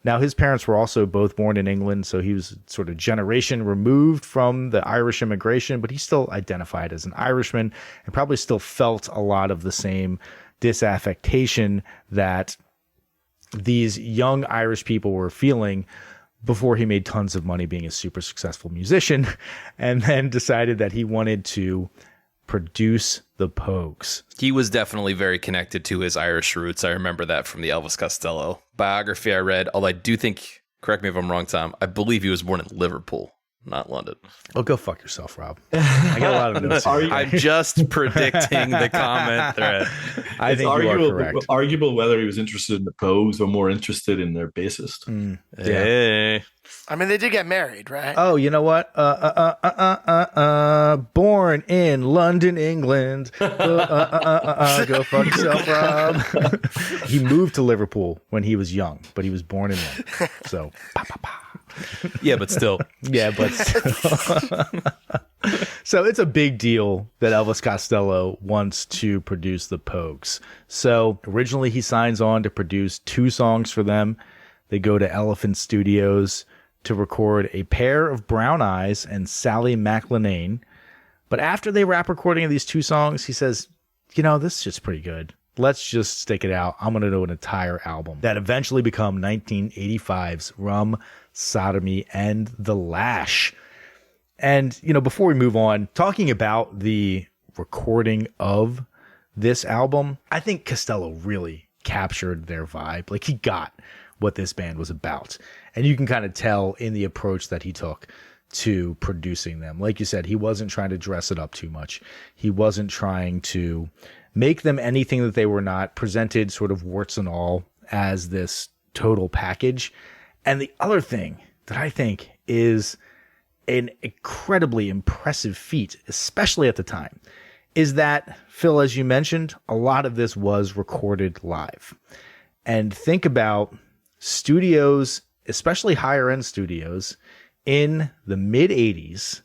Now, his parents were also both born in England, so he was sort of generation removed from the Irish immigration, but he still identified as an Irishman and probably still felt a lot of the same disaffection that these young Irish people were feeling before he made tons of money being a super successful musician, and then decided that he wanted to produce the Pogues. He was definitely very connected to his Irish roots. I remember that from the Elvis Costello biography I read. Although I do think, correct me if I'm wrong, Tom, I believe he was born in Liverpool, not London. Oh, go fuck yourself, Rob. I got a lot of notes. I'm just predicting the comment thread. I think you are correct. Arguable whether he was interested in the Pogues or more interested in their bassist. Hey. I mean, they did get married, right? Oh, you know what? Born in London, England. Go fuck yourself, Rob. He moved to Liverpool when he was young, but he was born in London. So, Yeah, but still. Yeah, but still. So it's a big deal that Elvis Costello wants to produce the Pogues. So originally he signs on to produce 2 songs for them. They go to Elephant Studios to record A Pair of Brown Eyes and Sally McLenane. But after they wrap recording of these 2 songs, he says, this is just pretty good. Let's just stick it out. I'm going to do an entire album that eventually become 1985's Rum, Sodomy, and the Lash. And, before we move on, talking about the recording of this album, I think Costello really captured their vibe. Like, he got what this band was about. And you can kind of tell in the approach that he took to producing them. Like you said, he wasn't trying to dress it up too much. He wasn't trying to make them anything that they were not, presented sort of warts and all as this total package. And the other thing that I think is an incredibly impressive feat, especially at the time, is that, Phil, as you mentioned, a lot of this was recorded live. And think about studios, especially higher end studios in the mid 80s,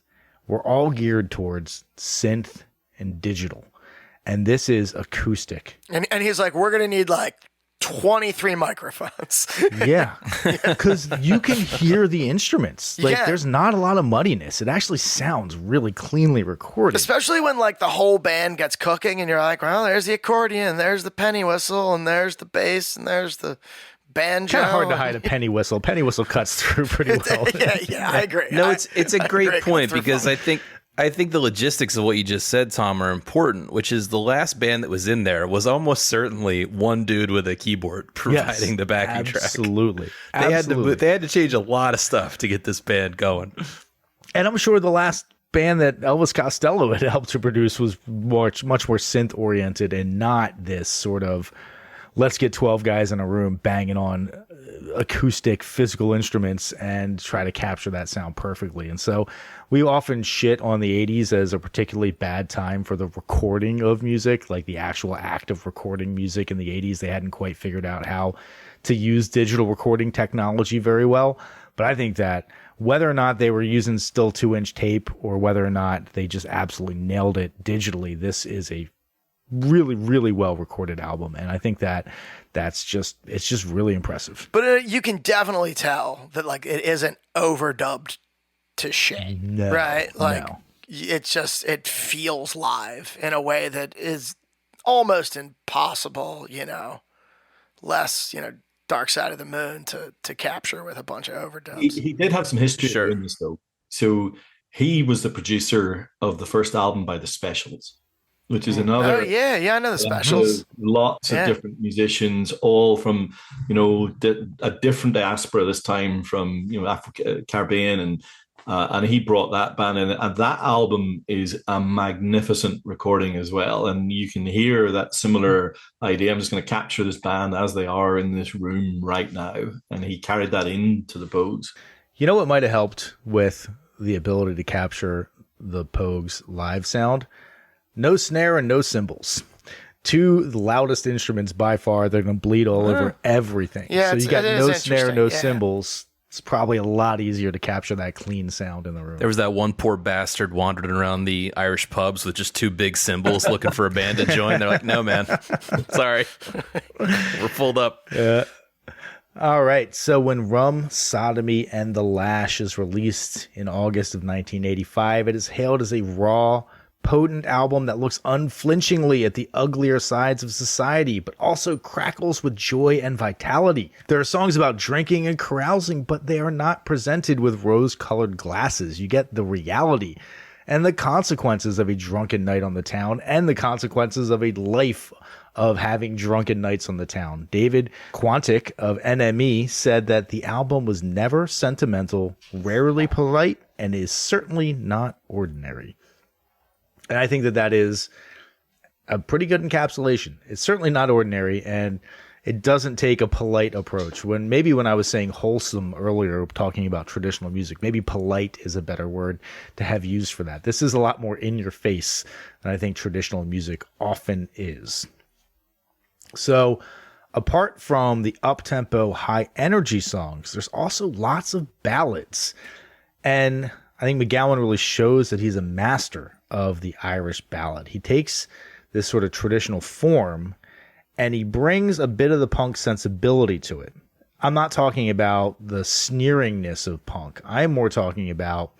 were all geared towards synth and digital. And this is acoustic. And he's like, we're going to need like 23 microphones. Yeah, because you can hear the instruments. Like, there's not a lot of muddiness. It actually sounds really cleanly recorded. Especially when, like, the whole band gets cooking and you're like, well, there's the accordion, there's the penny whistle, and there's the bass, and there's the banjo. Kind of hard to hide a penny whistle. Penny whistle cuts through pretty well. yeah, I agree. No, it's a great point, because I think the logistics of what you just said, Tom, are important, which is the last band that was in there was almost certainly one dude with a keyboard providing the backing track. Absolutely. They had to change a lot of stuff to get this band going. And I'm sure the last band that Elvis Costello had helped to produce was much more synth oriented and not this sort of let's get 12 guys in a room banging on acoustic physical instruments and try to capture that sound perfectly. And so we often shit on the 80s as a particularly bad time for the recording of music, like the actual act of recording music in the 80s. They hadn't quite figured out how to use digital recording technology very well. But I think that whether or not they were using still 2-inch tape or whether or not they just absolutely nailed it digitally, this is a really, really well recorded album. And I think that it's just really impressive. But you can definitely tell that, like, it isn't overdubbed to shit, right? Like, it feels live in a way that is almost impossible, less, Dark Side of the Moon to capture with a bunch of overdubs. He did have some history in this, though. So he was the producer of the first album by the Specials, which is another. Oh yeah, I know the Specials. Lots of different musicians, all from a different diaspora this time, from Africa, Caribbean, and he brought that band in, and that album is a magnificent recording as well. And you can hear that similar idea. I'm just going to capture this band as they are in this room right now, and he carried that into the Pogues. You know what might have helped with the ability to capture the Pogues live sound? No snare and no cymbals. Two the loudest instruments by far. They're going to bleed all over everything. Yeah, so you got no snare, no cymbals. It's probably a lot easier to capture that clean sound in the room. There was that one poor bastard wandering around the Irish pubs with just two big cymbals looking for a band to join. They're like, no, man. Sorry. We're pulled up. Yeah. All right. So when Rum, Sodomy, and the Lash is released in August of 1985, it is hailed as a raw, potent album that looks unflinchingly at the uglier sides of society, but also crackles with joy and vitality. There are songs about drinking and carousing, but they are not presented with rose-colored glasses. You get the reality and the consequences of a drunken night on the town and the consequences of a life of having drunken nights on the town. David Quantick of NME said that the album was never sentimental, rarely polite, and is certainly not ordinary. And I think that is a pretty good encapsulation. It's certainly not ordinary, and it doesn't take a polite approach. When I was saying wholesome earlier, talking about traditional music, maybe polite is a better word to have used for that. This is a lot more in your face than I think traditional music often is. So apart from the up-tempo, high-energy songs, there's also lots of ballads. And I think McGowan really shows that he's a master of the Irish ballad. He takes this sort of traditional form and he brings a bit of the punk sensibility to it. I'm not talking about the sneeringness of punk. I'm more talking about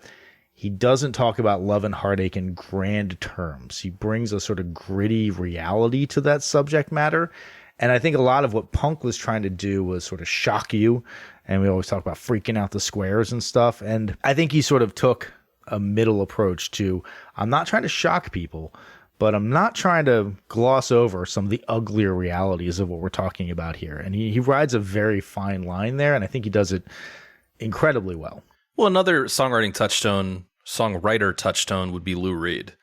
he doesn't talk about love and heartache in grand terms. He brings a sort of gritty reality to that subject matter. And I think a lot of what punk was trying to do was sort of shock you. And we always talk about freaking out the squares and stuff. And I think he sort of took a middle approach to, I'm not trying to shock people, but I'm not trying to gloss over some of the uglier realities of what we're talking about here. And he rides a very fine line there, and I think he does it incredibly well. Well, another songwriter touchstone would be Lou Reed,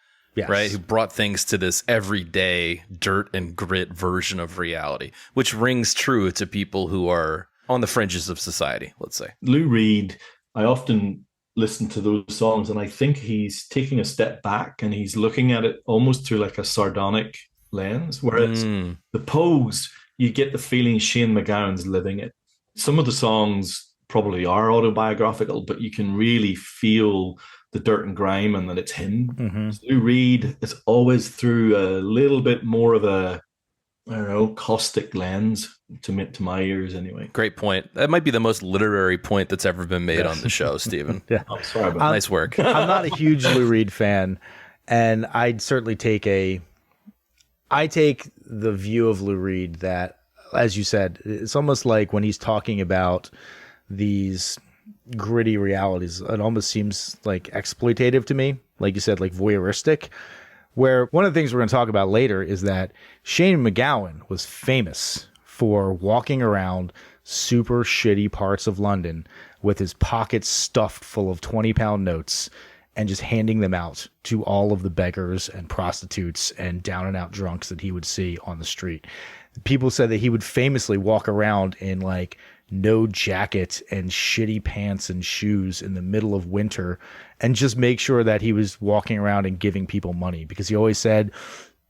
right? Who brought things to this everyday dirt and grit version of reality, which rings true to people who are on the fringes of society, let's say. Lou Reed, I often listen to those songs and I think he's taking a step back and he's looking at it almost through like a sardonic lens, whereas the Pogues, you get the feeling Shane McGowan's living it. Some of the songs probably are autobiographical, but you can really feel the dirt and grime and that it's him. Lou Reed is always through a little bit more of a I don't know, caustic lens to my ears anyway. Great point. That might be the most literary point that's ever been made on the show, Stephen. Yeah. I'm sorry about Nice work. I'm not a huge Lou Reed fan, and I'd certainly take the view of Lou Reed that, as you said, it's almost like when he's talking about these gritty realities, it almost seems like exploitative to me. Like you said, like voyeuristic. Where one of the things we're going to talk about later is that Shane McGowan was famous for walking around super shitty parts of London with his pockets stuffed full of 20-pound notes and just handing them out to all of the beggars and prostitutes and down and out drunks that he would see on the street. People said that he would famously walk around in like no jacket and shitty pants and shoes in the middle of winter and just make sure that he was walking around and giving people money, because he always said,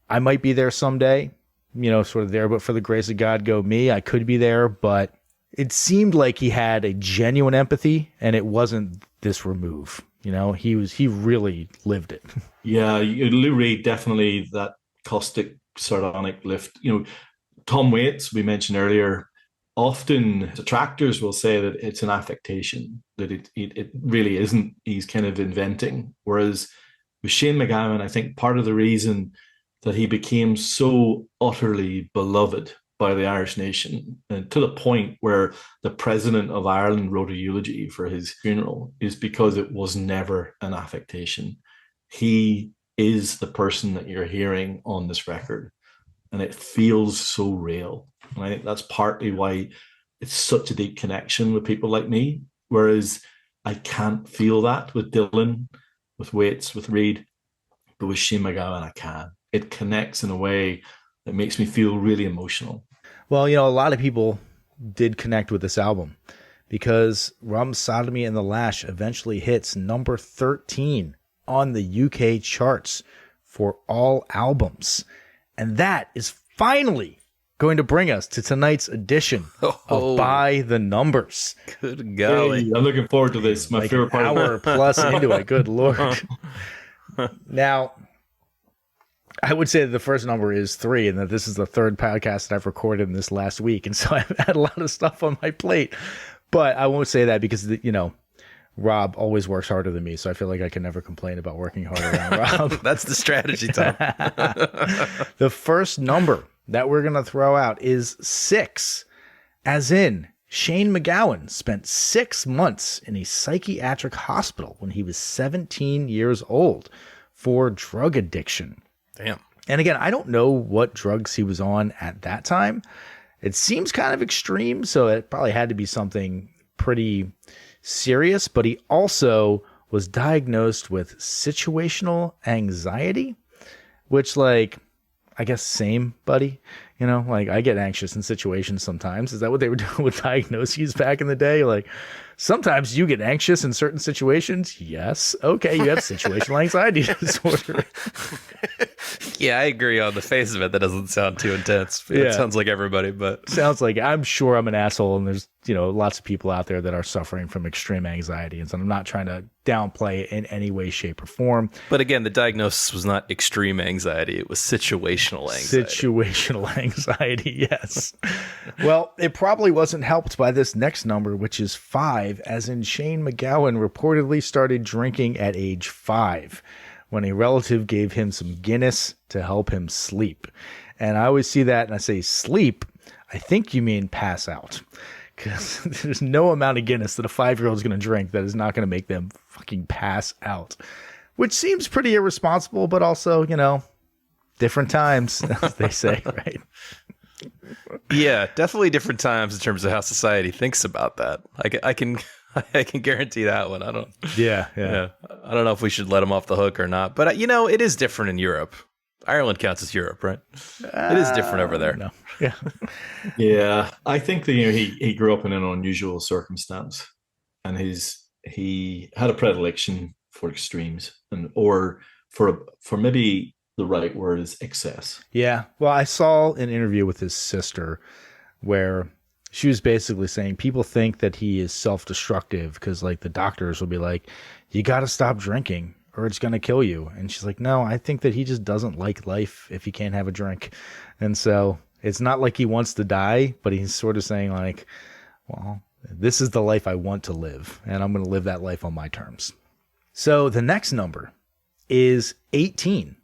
I might be there someday, sort of there, but for the grace of God, go me. I could be there, but it seemed like he had a genuine empathy, and it wasn't this remove. He really lived it. Yeah, Lou Reed, definitely that caustic, sardonic lift. Tom Waits, we mentioned earlier, often detractors will say that it's an affectation, that it really isn't. He's kind of inventing. Whereas with Shane McGowan, I think part of the reason that he became so utterly beloved by the Irish nation, and to the point where the president of Ireland wrote a eulogy for his funeral, is because it was never an affectation. He is the person that you're hearing on this record, and it feels so real. And I think that's partly why it's such a deep connection with people like me, whereas I can't feel that with Dylan, with Waits, with Reed, but with Shane McGowan, I can. It connects in a way that makes me feel really emotional. Well, a lot of people did connect with this album because Rum, Sodomy, and the Lash eventually hits number 13 on the UK charts for all albums. And that is finally going to bring us to tonight's edition of By the Numbers. Good golly. Hey, I'm looking forward to this. My favorite part. An hour plus into it. Good Lord. Now, I would say that the first number is 3, and that this is the third podcast that I've recorded in this last week. And so I've had a lot of stuff on my plate. But I won't say that because, Rob always works harder than me. So I feel like I can never complain about working harder than Rob. That's the strategy, Tom. The first number that we're going to throw out is 6, as in Shane McGowan spent 6 months in a psychiatric hospital when he was 17 years old for drug addiction. Damn. And again, I don't know what drugs he was on at that time. It seems kind of extreme, so it probably had to be something pretty serious, but he also was diagnosed with situational anxiety, which, like, I guess same, buddy. Like, I get anxious in situations sometimes. Is that what they were doing with diagnoses back in the day? Like, sometimes you get anxious in certain situations. Yes. Okay, you have situational anxiety disorder. Yeah, I agree on the face of it. That doesn't sound too intense. Yeah. It sounds like everybody, but Sounds like, I'm sure I'm an asshole, and there's, lots of people out there that are suffering from extreme anxiety. And so I'm not trying to downplay it in any way, shape, or form. But again, the diagnosis was not extreme anxiety. It was situational anxiety. Situational anxiety, yes. Well, it probably wasn't helped by this next number, which is 5, as in Shane McGowan reportedly started drinking at age 5 when a relative gave him some Guinness to help him sleep. And I always see that and I say sleep, I think you mean pass out. Because there's no amount of Guinness that a 5-year-old is going to drink that is not going to make them fucking pass out. Which seems pretty irresponsible, but also, different times, as they say, right? Yeah, definitely different times in terms of how society thinks about that. I can guarantee that one. I don't. Yeah. I don't know if we should let him off the hook or not, but it is different in Europe. Ireland counts as Europe, right? It is different over there. No. Yeah. Yeah, I think that he grew up in an unusual circumstance, and he had a predilection for extremes, or for maybe the right word is excess. Yeah. Well, I saw an interview with his sister where she was basically saying people think that he is self-destructive because, like, the doctors will be like, you got to stop drinking or it's going to kill you. And she's like, no, I think that he just doesn't like life if he can't have a drink. And so It's not like he wants to die, but he's sort of saying like, well, this is the life I want to live, and I'm going to live that life on my terms. So the next number is 18,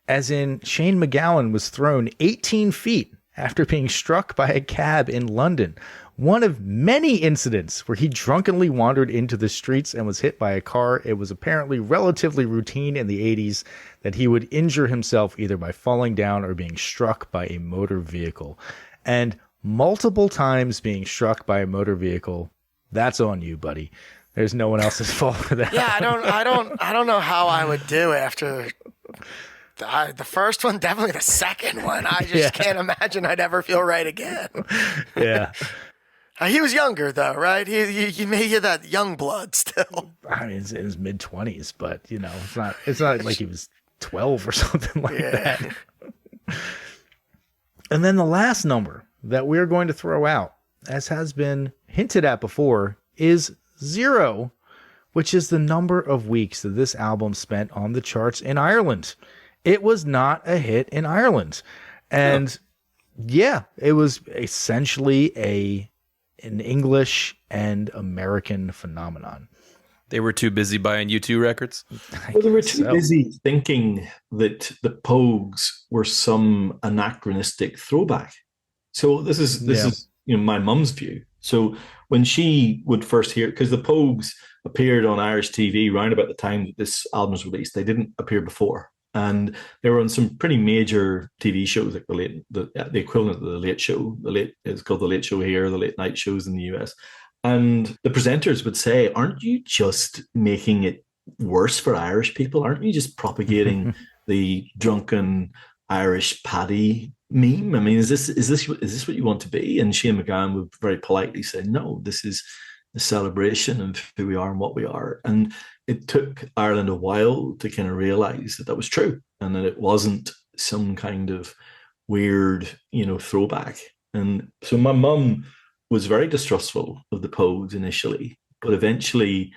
as in Shane McGowan was thrown 18 feet after being struck by a cab in London. One of many incidents where he drunkenly wandered into the streets and was hit by a car. It was apparently relatively routine in the 80s that he would injure himself either by falling down or being struck by a motor vehicle. And multiple times being struck by a motor vehicle, that's on you, buddy. There's no one else's fault for that. Yeah, I don't know how I would do after the first one, definitely the second one. I just can't imagine I'd ever feel right again. Yeah. He was younger, though, right? He may have that young blood still. I mean, it's in his mid-20s, but, you know, it's not like he was 12 or something like that. And then the last number that we're going to throw out, as has been hinted at before, is 0, which is the number of weeks that this album spent on the charts in Ireland. It was not a hit in Ireland. And it was essentially an English and American phenomenon. They were too busy buying U2 records? Well, they were too busy thinking that the Pogues were some anachronistic throwback. So this is my mum's view. So when she would first hear, because the Pogues appeared on Irish TV around about the time that this album was released, they didn't appear before. And they were on some pretty major TV shows, like the equivalent of the Late Show. It's called the Late Show here, the late night shows in the US. And the presenters would say, "Aren't you just making it worse for Irish people? Aren't you just propagating the drunken Irish paddy meme? I mean, is this what you want to be?" And Shane McGowan would very politely say, "No, this is the celebration of who we are and what we are." And it took Ireland a while to kind of realize that was true and that it wasn't some kind of weird, throwback. And so my mum was very distrustful of the Pogues initially, but eventually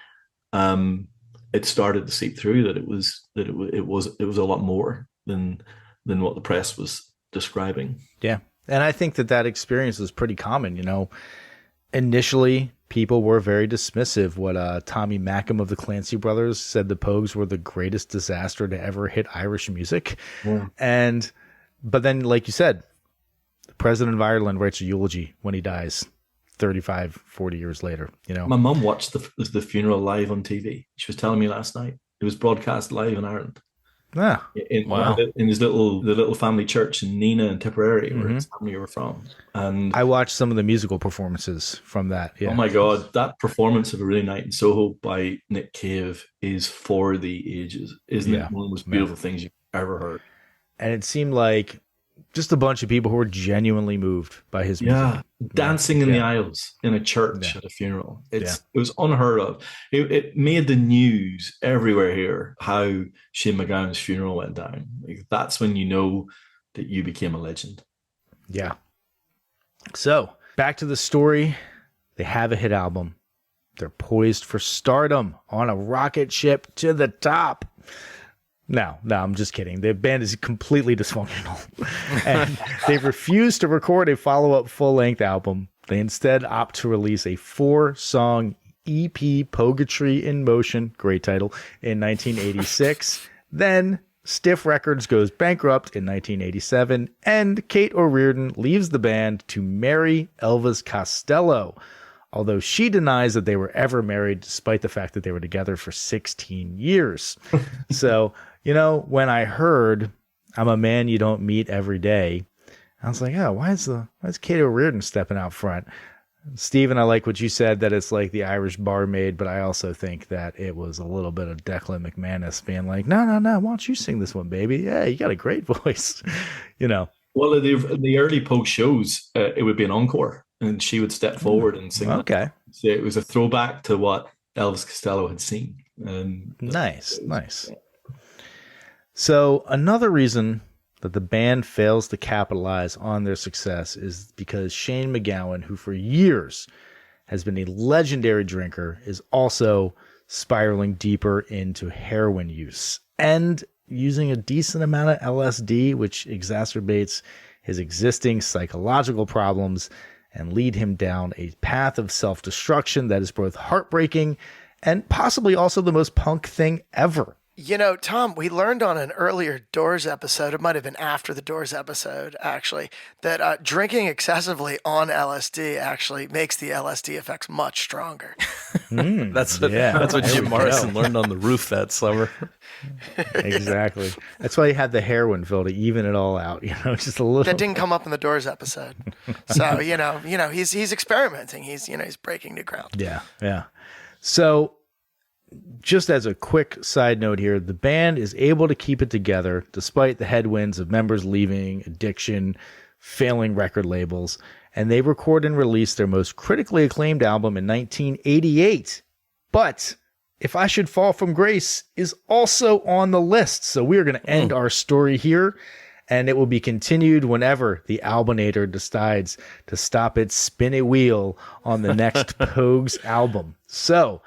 it started to seep through that it was a lot more than what the press was describing. Yeah. And I think that experience was pretty common, Initially, people were very dismissive. What Tommy Mackem of the Clancy Brothers said, the Pogues were the greatest disaster to ever hit Irish music. Yeah. But then, like you said, the president of Ireland writes a eulogy when he dies 35, 40 years later. My mum watched the funeral live on TV. She was telling me last night. It was broadcast live in Ireland. Ah, in his little family church in Nina and Tipperary, where his family were from. And I watched some of the musical performances from that. Yeah. Oh my God, that performance of A Really Night in Soho by Nick Cave is for the ages. Isn't it one of the most beautiful things you've ever heard? And it seemed like just a bunch of people who were genuinely moved by his music. Dancing in the aisles in a church at a funeral. It was unheard of. It made the news everywhere here how Shane McGowan's funeral went down. Like, that's when you know that you became a legend. Yeah. So back to the story. They have a hit album. They're poised for stardom on a rocket ship to the top. No, I'm just kidding. The band is completely dysfunctional. And they refuse to record a follow-up full-length album. They instead opt to release a 4-song EP, Pogetry in Motion, great title, in 1986. Then Stiff Records goes bankrupt in 1987, and Kate O'Riordan leaves the band to marry Elvis Costello, although she denies that they were ever married, despite the fact that they were together for 16 years. So, when I heard "I'm a Man You Don't Meet Every Day," I was like, oh, why is Kate O'Riordan stepping out front? Stephen, I like what you said, that it's like the Irish barmaid, but I also think that it was a little bit of Declan McManus being like, no, why don't you sing this one, baby? Yeah, you got a great voice, Well, in the early Pogue shows, it would be an encore, and she would step forward and sing. Okay. So it was a throwback to what Elvis Costello had seen. Nice. So another reason that the band fails to capitalize on their success is because Shane McGowan, who for years has been a legendary drinker, is also spiraling deeper into heroin use and using a decent amount of LSD, which exacerbates his existing psychological problems and lead him down a path of self-destruction that is both heartbreaking and possibly also the most punk thing ever. You know, Tom, we learned on an earlier Doors episode, it might have been after the Doors episode, actually, that drinking excessively on LSD actually makes the LSD effects much stronger. That's what Jim Morrison learned on the roof that summer. Exactly. That's why he had the heroin pill to even it all out. Just a little. That didn't come up in the Doors episode. So, he's experimenting. He's breaking new ground. Yeah. So, just as a quick side note here, the band is able to keep it together despite the headwinds of members leaving, addiction, failing record labels, and they record and release their most critically acclaimed album in 1988. But If I Should Fall from Grace is also on the list, so we're going to end our story here, and it will be continued whenever the Albinator decides to stop its spinny wheel on the next Pogues album. So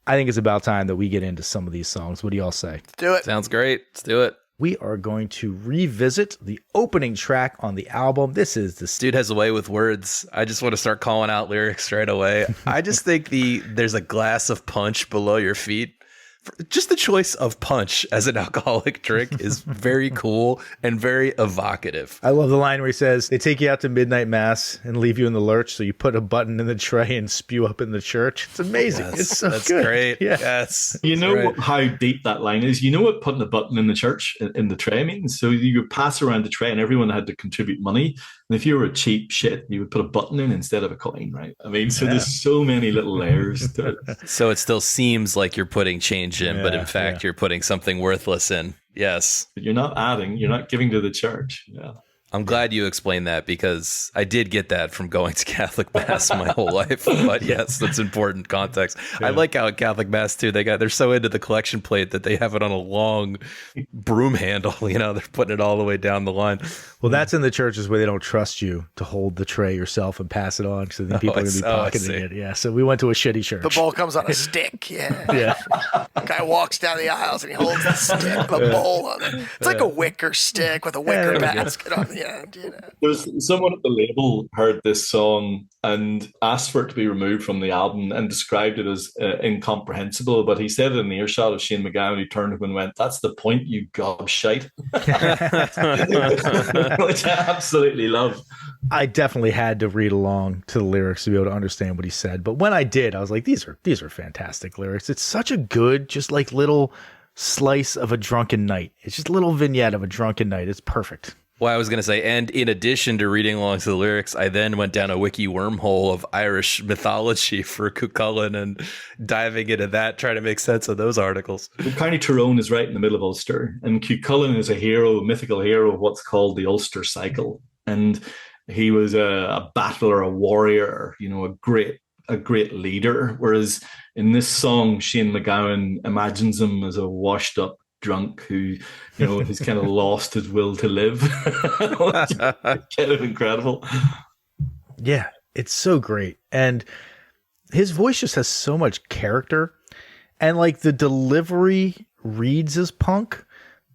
I think it's about time that we get into some of these songs. What do y'all say? Let's do it. Sounds great. Let's do it. We are going to revisit the opening track on the album. This is the Dude has a way with words. I just want to start calling out lyrics right away. I just think there's a glass of punch below your feet. Just the choice of punch as an alcoholic drink is very cool and very evocative. I love the line where he says, they take you out to midnight mass and leave you in the lurch, so you put a button in the tray and spew up in the church. It's amazing. It's so that's good. Great. Yeah. Yes. You know right. how deep that line is? You know what putting a button in the church, in the tray means? So you would pass around the tray and everyone had to contribute money. And if you were a cheap shit, you would put a button in instead of a coin, right? I mean, so there's so many little layers to it. So it still seems like you're putting change in, but in fact, you're putting something worthless in. Yes. But you're not adding, you're not giving to the church. Yeah. I'm glad you explained that because I did get that from going to Catholic Mass my whole life. But yes, that's important context. I like how at Catholic Mass too, they're so into the collection plate that they have it on a long broom handle. They're putting it all the way down the line. Well, that's in the churches where they don't trust you to hold the tray yourself and pass it on, so then people are going to be pocketing it. Yeah, so we went to a shitty church. The bowl comes on a stick. Yeah. Yeah. Guy walks down the aisles and he holds the stick with a bowl on it. It's like a wicker stick with a wicker basket on the end. There's someone at the label heard this song and asked for it to be removed from the album and described it as incomprehensible. But he said it in the earshot of Shane McGowan, who turned to him and went, "That's the point, you gobshite." Which I absolutely love. I definitely had to read along to the lyrics to be able to understand what he said. But when I did, I was like, these are fantastic lyrics. It's such a good, just like little slice of a drunken night. It's just a little vignette of a drunken night. It's perfect. Well, I was going to say, and in addition to reading along to the lyrics, I then went down a wiki wormhole of Irish mythology for Cuchulainn and diving into that, trying to make sense of those articles. County Tyrone is right in the middle of Ulster, and Cuchulainn is a mythical hero of what's called the Ulster cycle. And he was a battler, a warrior, a great leader. Whereas in this song, Shane McGowan imagines him as a washed up drunk who, has kind of lost his will to live. Kind of incredible. Yeah, it's so great. And his voice just has so much character. And like the delivery reads as punk,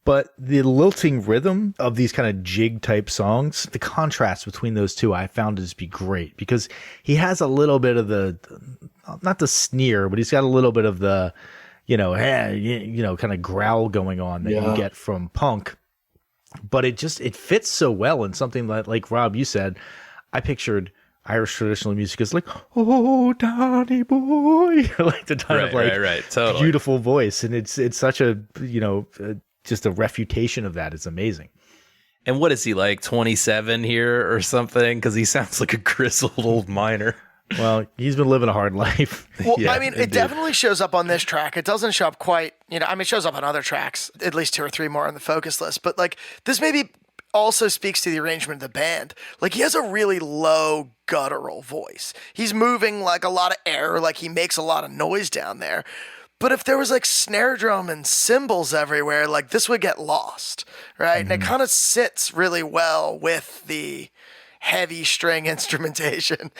but the lilting rhythm of these kind of jig type songs, the contrast between those two, I found to be great because he has a little bit of not the sneer, but he's got a little bit of the, kind of growl going on that you get from punk. But it fits so well in something like Rob, you said. I pictured Irish traditional music as like, "Oh, Danny boy," like the kind of like totally. Beautiful voice. And it's such a, just a refutation of that. It's amazing. And what is he, like 27 here or something? Because he sounds like a grizzled old miner. Well, he's been living a hard life. Well, I mean, it definitely shows up on this track. It doesn't show up quite, it shows up on other tracks, at least 2 or 3 more on the focus list. But like this maybe also speaks to the arrangement of the band. Like he has a really low guttural voice. He's moving like a lot of air, like he makes a lot of noise down there. But if there was like snare drum and cymbals everywhere, like this would get lost, right? Mm-hmm. And it kind of sits really well with the heavy string instrumentation,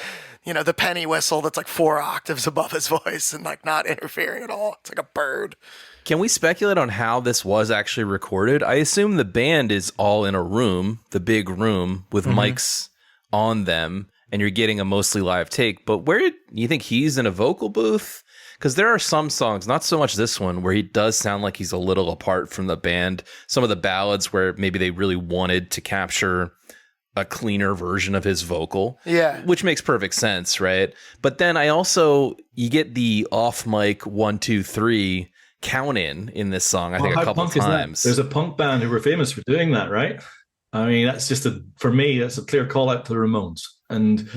the penny whistle that's like 4 octaves above his voice and like not interfering at all. It's like a bird. Can we speculate on how this was actually recorded? I assume the band is all in a room, the big room, with mics on them, and you're getting a mostly live take. But where do you think he's in a vocal booth? Because there are some songs, not so much this one, where he does sound like he's a little apart from the band. Some of the ballads where maybe they really wanted to capture a cleaner version of his vocal. Yeah. Which makes perfect sense, right? But then you get the off mic 1, 2, 3 count in this song, I think, a couple of times. There's a punk band who were famous for doing that, right? I mean, that's just for me, that's a clear call out to the Ramones. And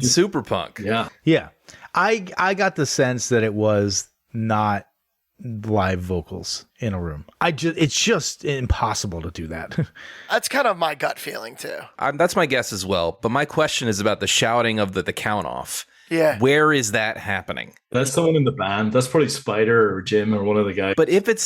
super punk. Yeah. Yeah. I got the sense that it was not live vocals in a room. It's just impossible to do that. That's kind of my gut feeling too. That's my guess as well. But my question is about the shouting of the count off. Yeah. Where is that happening? That's someone in the band. That's probably Spider or Jim or one of the guys. But it's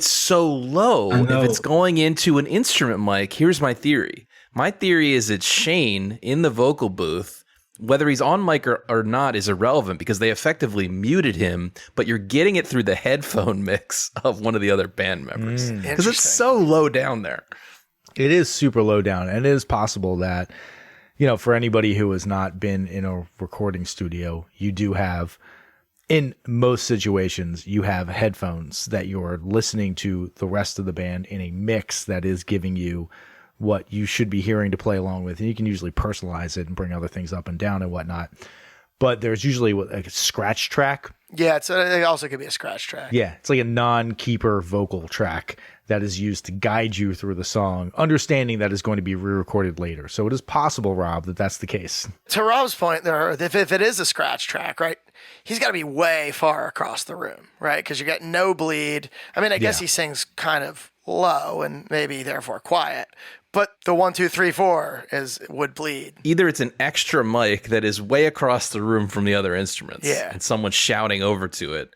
so low, if it's going into an instrument mic, here's my theory. My theory is it's Shane in the vocal booth. Whether he's on mic or not is irrelevant because they effectively muted him, but you're getting it through the headphone mix of one of the other band members. Because it's so low down there. It is super low down. And it is possible that, for anybody who has not been in a recording studio, you do have, in most situations, you have headphones that you're listening to the rest of the band in a mix that is giving you what you should be hearing to play along with. And you can usually personalize it and bring other things up and down and whatnot. But there's usually a scratch track. Yeah, it also could be a scratch track. Yeah, it's like a non-keeper vocal track that is used to guide you through the song, understanding that it's going to be re-recorded later. So it is possible, Rob, that that's the case. To Rob's point, if it is a scratch track, right, he's got to be way far across the room, right? Because you got no bleed. I mean, I guess he sings kind of low and maybe therefore quiet. But the 1, 2, 3, 4 would bleed. Either it's an extra mic that is way across the room from the other instruments, and someone's shouting over to it,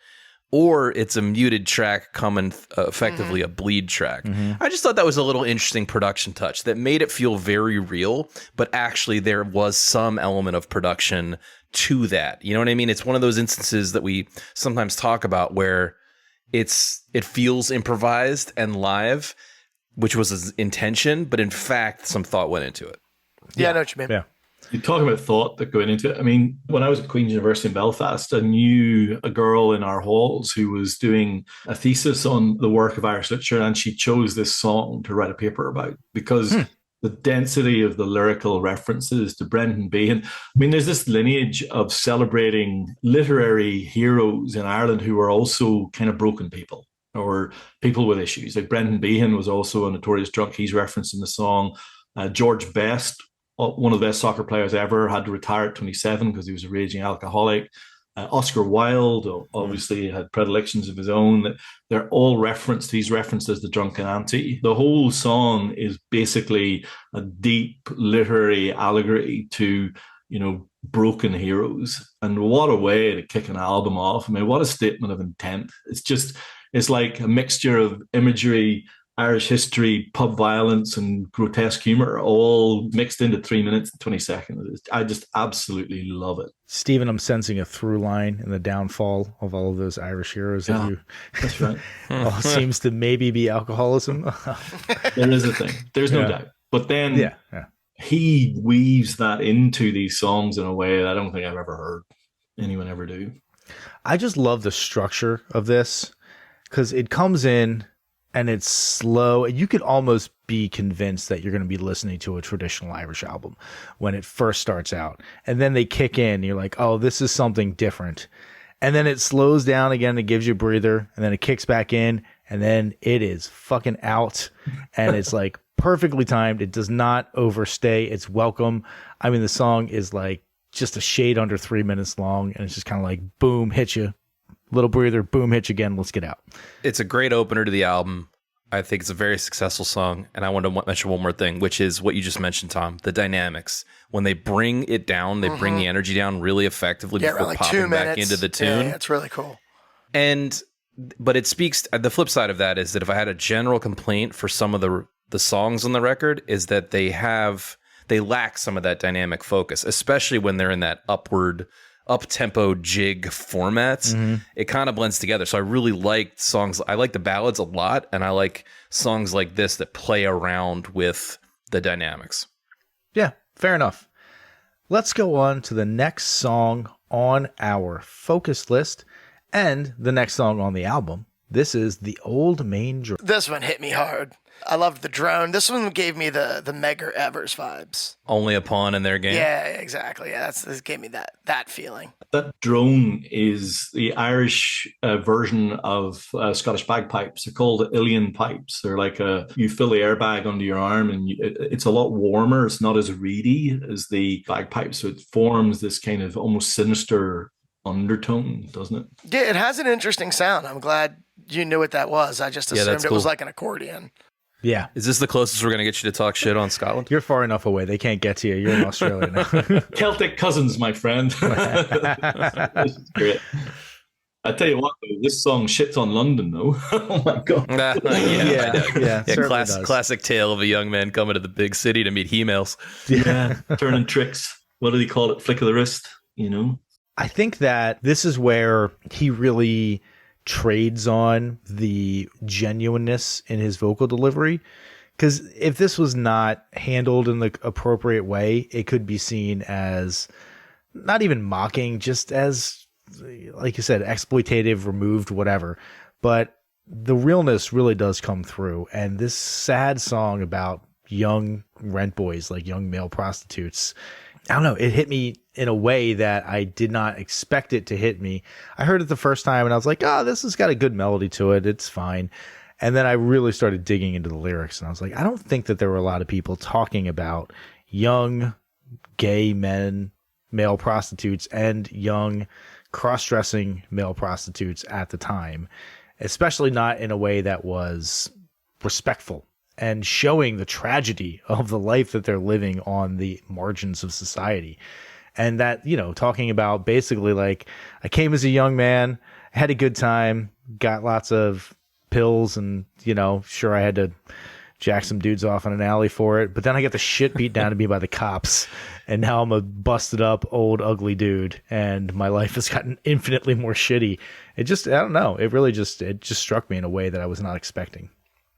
or it's a muted track coming effectively a bleed track. I just thought that was a little interesting production touch that made it feel very real, but actually there was some element of production to that. You know what I mean? It's one of those instances that we sometimes talk about where it feels improvised and live, which was his intention, but in fact, some thought went into it. Yeah, I know what you mean. Yeah. You talk about thought that going into it. I mean, when I was at Queen's University in Belfast, I knew a girl in our halls who was doing a thesis on the work of Irish literature, and she chose this song to write a paper about because the density of the lyrical references to Brendan Behan. I mean, there's this lineage of celebrating literary heroes in Ireland who are also kind of broken people, or people with issues. Like Brendan Behan was also a notorious drunk. He's referenced in the song. George Best, one of the best soccer players ever, had to retire at 27 because he was a raging alcoholic. Oscar Wilde obviously had predilections of his own. They're all referenced. He's referenced as the drunken auntie. The whole song is basically a deep literary allegory to, broken heroes. And what a way to kick an album off. I mean, what a statement of intent. It's like a mixture of imagery, Irish history, pub violence, and grotesque humor, all mixed into 3 minutes and 20 seconds. I just absolutely love it. Stephen, I'm sensing a through line in the downfall of all of those Irish heroes. That's right. All seems to maybe be alcoholism. There is a thing. There's no doubt. But then he weaves that into these songs in a way that I don't think I've ever heard anyone ever do. I just love the structure of this because it comes in and it's slow. You could almost be convinced that you're going to be listening to a traditional Irish album when it first starts out. And then they kick in. And you're like, oh, this is something different. And then it slows down again. It gives you a breather. And then it kicks back in. And then it is fucking out. And it's like perfectly timed. It does not overstay. It's welcome. I mean, the song is like just a shade under 3 minutes long. And it's just kind of like, boom, hit you. Little breather, boom, hit you again. Let's get out. It's a great opener to the album. I think it's a very successful song. And I want to mention one more thing, which is what you just mentioned, Tom, the dynamics. When they bring it down, they bring the energy down really effectively before like popping back into the tune. Yeah, it's really cool. But it speaks, the flip side of that is that if I had a general complaint for some of the songs on the record is that they lack some of that dynamic focus, especially when they're in that upward up-tempo jig formats, it kind of blends together. So I really liked songs. I like the ballads a lot, and I like songs like this that play around with the dynamics. Yeah, fair enough. Let's go on to the next song on our focus list and the next song on the album. This is The Old Main Drone. This one hit me hard. I loved the drone. This one gave me the Megger Evers vibes. Only a pawn in their game. Yeah, exactly. Yeah, this gave me that feeling. That drone is the Irish version of Scottish bagpipes. They're called ulian pipes. They're like you fill the airbag under your arm, and it's a lot warmer. It's not as reedy as the bagpipes, so it forms this kind of almost sinister undertone, doesn't it? Yeah, it has an interesting sound. I'm glad you knew what that was. I just assumed it was like an accordion. Yeah. Is this the closest we're going to get you to talk shit on Scotland? You're far enough away. They can't get to you. You're in Australia now. Celtic cousins, my friend. This is great. I tell you what, though, this song shits on London, though. Oh my god! Classic tale of a young man coming to the big city to meet he-males. Yeah, turning tricks. What do they call it? Flick of the wrist. I think that this is where he really trades on the genuineness in his vocal delivery. Because if this was not handled in the appropriate way, it could be seen as not even mocking, just as, like you said, exploitative, removed, whatever. But the realness really does come through. And this sad song about young rent boys, like young male prostitutes, I don't know, it hit me in a way that I did not expect it to hit me. I heard it the first time and I was like, this has got a good melody to it. It's fine. And then I really started digging into the lyrics and I was like, I don't think that there were a lot of people talking about young gay men, male prostitutes, and young cross-dressing male prostitutes at the time, especially not in a way that was respectful and showing the tragedy of the life that they're living on the margins of society. And that, talking about basically like, I came as a young man, had a good time, got lots of pills, and, sure, I had to jack some dudes off in an alley for it. But then I got the shit beat down to me by the cops. And now I'm a busted up, old, ugly dude. And my life has gotten infinitely more shitty. It just, I don't know. It really just struck me in a way that I was not expecting.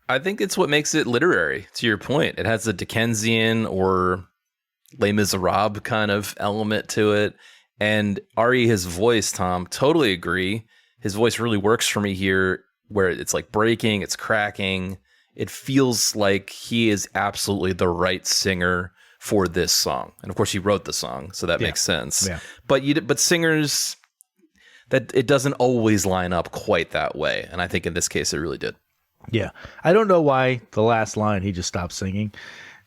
I think it's what makes it literary, to your point. It has a Dickensian or Les Miserables kind of element to it. And Ari, his voice, Tom, totally agree. His voice really works for me here, where it's like breaking, it's cracking. It feels like he is absolutely the right singer for this song. And of course, he wrote the song, so that makes sense. Yeah. But singers, that it doesn't always line up quite that way. And I think in this case, it really did. Yeah. I don't know why the last line he just stopped singing.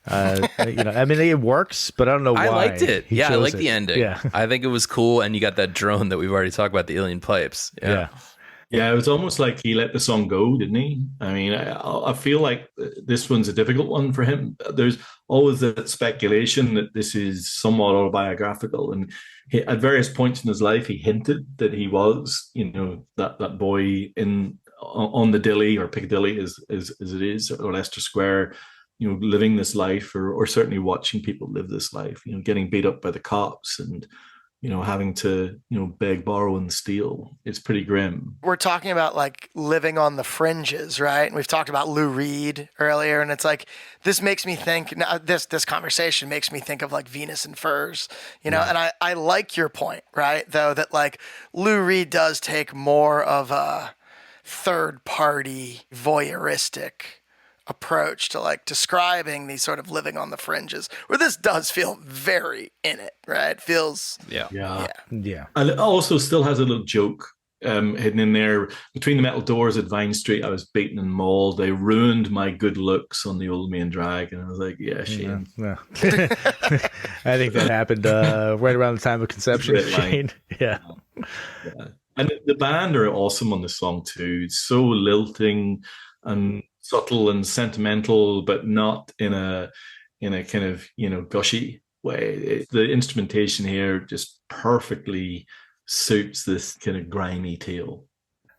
I mean, it works, but I don't know why. I liked it. I liked the ending. Yeah. I think it was cool. And you got that drone that we've already talked about, the ulian pipes. Yeah, it was almost like he let the song go, didn't he? I mean, I feel like this one's a difficult one for him. There's always that speculation that this is somewhat autobiographical. And at various points in his life, he hinted that he was, that boy on the Dilly or Piccadilly as it is, or Leicester Square, living this life, or certainly watching people live this life, getting beat up by the cops and, having to, beg, borrow, and steal. It's pretty grim. We're talking about like living on the fringes, right? And we've talked about Lou Reed earlier, and it's like, this makes me think, this conversation makes me think of like Venus and Furs, and I like your point, right? Though that like Lou Reed does take more of a third party voyeuristic approach to like describing these sort of living on the fringes, where this does feel very in it, right? It feels yeah. And it also still has a little joke hidden in there. Between the metal doors at Vine Street, I was beaten and mauled. They ruined my good looks on the old main drag. And I was like, Shane. Yeah. I think that happened right around the time of conception, Shane. Yeah. And the band are awesome on this song too. It's so lilting and subtle and sentimental, but not in a kind of gushy way. The instrumentation here just perfectly suits this kind of grimy tale.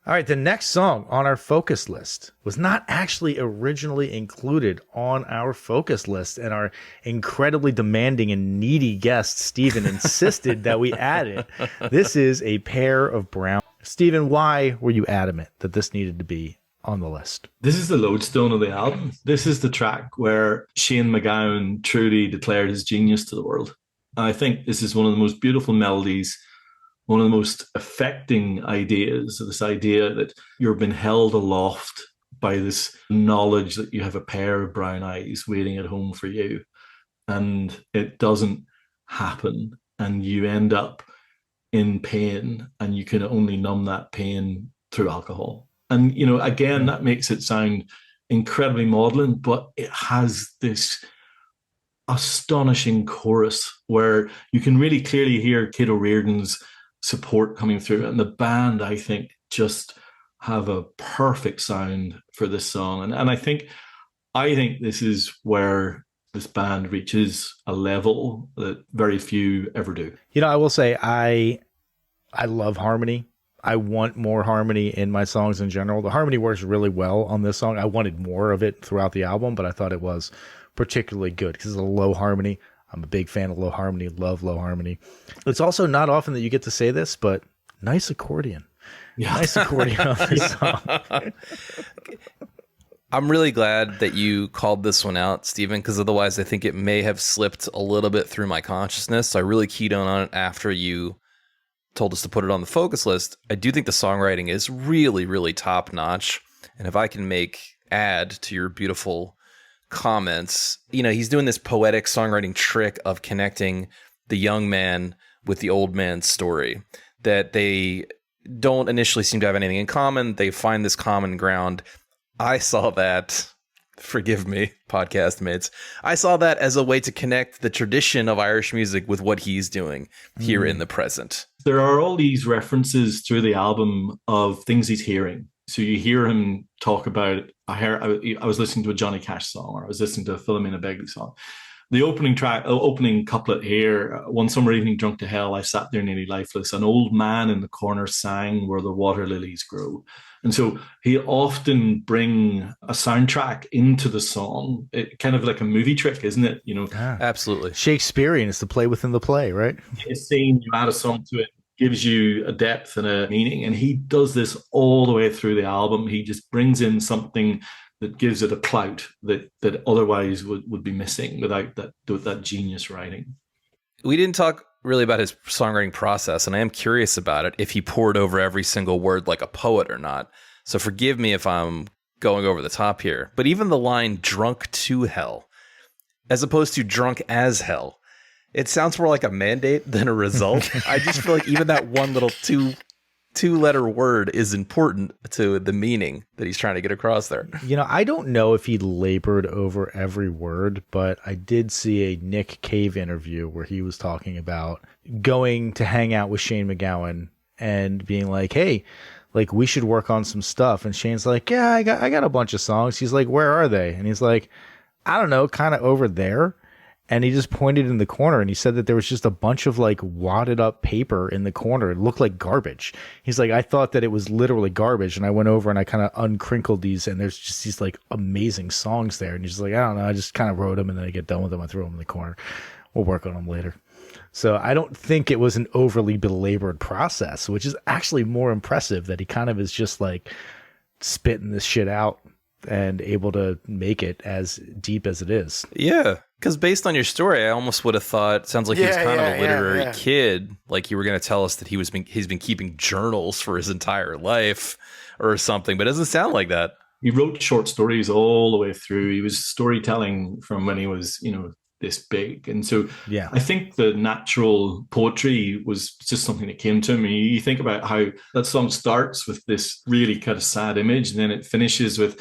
All right, the next song on our focus list was not actually originally included on our focus list, and our incredibly demanding and needy guest, Steven, insisted that we add it. This is A Pair of Brown. Steven, why were you adamant that this needed to be on the list? This is the lodestone of the album. This is the track where Shane McGowan truly declared his genius to the world. And I think this is one of the most beautiful melodies, one of the most affecting ideas, this idea that you're being held aloft by this knowledge that you have a pair of brown eyes waiting at home for you. And it doesn't happen. And you end up in pain, and you can only numb that pain through alcohol. And, you know, again, that makes it sound incredibly maudlin, but it has this astonishing chorus where you can really clearly hear Kate O'Riordan's support coming through, and the band, I think, just have a perfect sound for this song. And I think this is where this band reaches a level that very few ever do. You know, I will say I love harmony. I want more harmony in my songs in general. The harmony works really well on this song. I wanted more of it throughout the album, but I thought it was particularly good because it's a low harmony. I'm a big fan of low harmony, love low harmony. It's also not often that you get to say this, but nice accordion. Yeah. Nice accordion on this song. I'm really glad that you called this one out, Stephen, because otherwise I think it may have slipped a little bit through my consciousness. So I really keyed on it after you told us to put it on the focus list. I do think the songwriting is really, really top notch. And if I can add to your beautiful comments, you know, he's doing this poetic songwriting trick of connecting the young man with the old man's story, that they don't initially seem to have anything in common. They find this common ground. I saw that, forgive me, podcast mates, I saw that as a way to connect the tradition of Irish music with what he's doing here in the present. There are all these references through the album of things he's hearing. So you hear him talk about, I was listening to a Johnny Cash song, or I was listening to a Philomena Begley song. The opening couplet here, one summer evening drunk to hell, I sat there nearly lifeless. An old man in the corner sang where the water lilies grow. And so he often bring a soundtrack into the song, kind of like a movie trick, isn't it? You know, absolutely. Shakespearean is the play within the play, right? A scene, you add a song to it, gives you a depth and a meaning. And he does this all the way through the album. He just brings in something that gives it a clout that otherwise would be missing without that genius writing. We didn't talk really about his songwriting process, and I am curious about it, if he poured over every single word like a poet or not. So forgive me if I'm going over the top here. But even the line drunk to hell, as opposed to drunk as hell, it sounds more like a mandate than a result. I just feel like even that one little two-letter word is important to the meaning that he's trying to get across there. You know, I don't know if he labored over every word, but I did see a Nick Cave interview where he was talking about going to hang out with Shane McGowan and being like, hey, like, we should work on some stuff. And Shane's like, yeah, I got a bunch of songs. He's like, where are they? And he's like, I don't know, kind of over there. And he just pointed in the corner, and he said that there was just a bunch of like wadded up paper in the corner. It looked like garbage. He's like, I thought that it was literally garbage. And I went over and I kind of uncrinkled these, and there's just these like amazing songs there. And he's like, I don't know. I just kind of wrote them, and then I get done with them. I throw them in the corner. We'll work on them later. So I don't think it was an overly belabored process, which is actually more impressive, that he kind of is just like spitting this shit out and able to make it as deep as it is. Yeah. Because based on your story, I almost would have thought, sounds like he was kind of a literary kid. Like you were going to tell us that he's been keeping journals for his entire life or something, but it doesn't sound like that. He wrote short stories all the way through. He was storytelling from when he was, this big. And so I think the natural poetry was just something that came to him. You think about how that song starts with this really kind of sad image, and then it finishes with,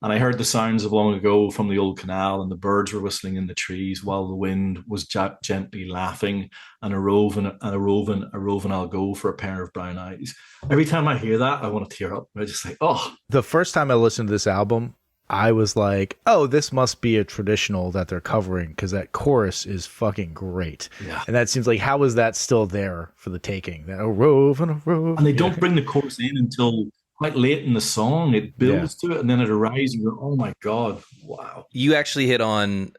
and I heard the sounds of long ago from the old canal, and the birds were whistling in the trees while the wind was gently laughing, and a roving I'll go for a pair of brown eyes. Every time I hear that, I want to tear up. I just like, oh. The first time I listened to this album, I was like, oh, this must be a traditional that they're covering, because that chorus is fucking great. Yeah. And that seems like, how is that still there for the taking? That a rove and a rove. And they don't bring the chorus in until quite late in the song. It builds to it, and then it arrives, and you're, oh my God, wow. You actually hit on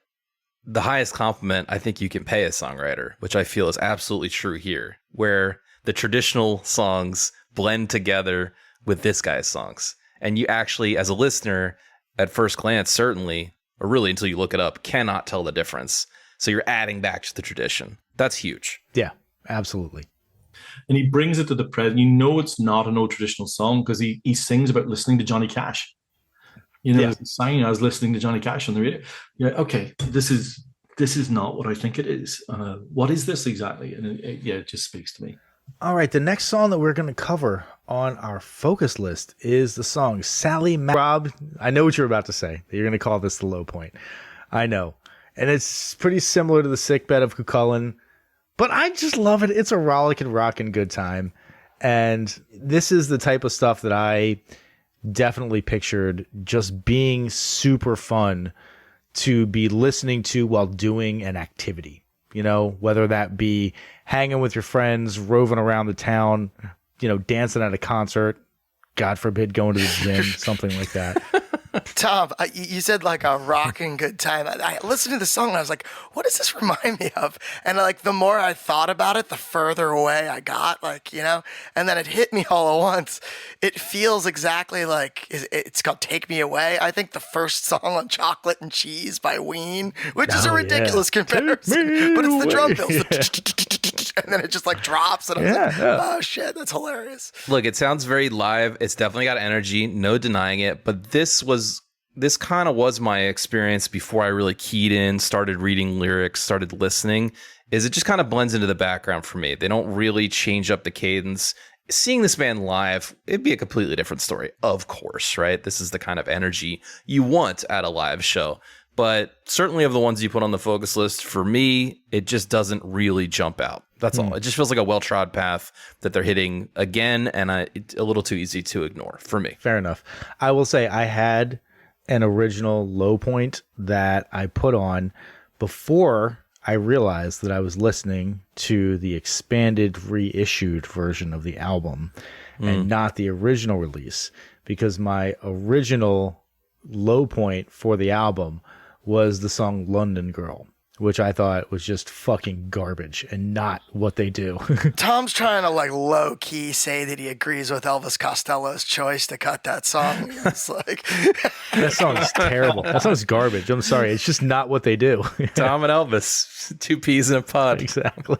the highest compliment I think you can pay a songwriter, which I feel is absolutely true here, where the traditional songs blend together with this guy's songs. And you actually, as a listener, at first glance, certainly, or really until you look it up, cannot tell the difference. So you're adding back to the tradition. That's huge. Yeah, absolutely. And he brings it to the present. You know it's not an old traditional song because he sings about listening to Johnny Cash. You know, there's a sign, I was listening to Johnny Cash on the radio. You're like, okay, this is not what I think it is. What is this exactly? And it just speaks to me. All right, the next song that we're going to cover on our focus list is the song Sally Rob, I know what you're about to say. You're going to call this the low point. I know. And it's pretty similar to the Sickbed of Cuchulainn, but I just love it. It's a rollicking, rockin' good time. And this is the type of stuff that I definitely pictured just being super fun to be listening to while doing an activity. You know, whether that be hanging with your friends, roving around the town, you know, dancing at a concert, God forbid going to the gym, something like that. Tom, you said like a rocking good time. I listened to the song and I was like, what does this remind me of? And like the more I thought about it, the further away I got, like, you know, and then it hit me all at once. It feels exactly like it's called Take Me Away. I think the first song on Chocolate and Cheese by Ween, which is a ridiculous comparison, but it's the drum fills. And then it just like drops and I'm like, oh shit, that's hilarious. Look, it sounds very live. It's definitely got energy, no denying it. But this kind of was my experience before I really keyed in, started reading lyrics, started listening, is it just kind of blends into the background for me. They don't really change up the cadence. Seeing this band live, it'd be a completely different story, of course, right? This is the kind of energy you want at a live show. But certainly of the ones you put on the focus list, for me, it just doesn't really jump out. That's all. It just feels like a well-trod path that they're hitting again, and it's a little too easy to ignore for me. Fair enough. I will say I had an original low point that I put on before I realized that I was listening to the expanded, reissued version of the album and not the original release, because my original low point for the album was the song London Girl, which I thought was just fucking garbage and not what they do. Tom's trying to like low key say that he agrees with Elvis Costello's choice to cut that song. It's like that song is terrible. That song's garbage. I'm sorry. It's just not what they do. Tom and Elvis, two peas in a pod. Exactly.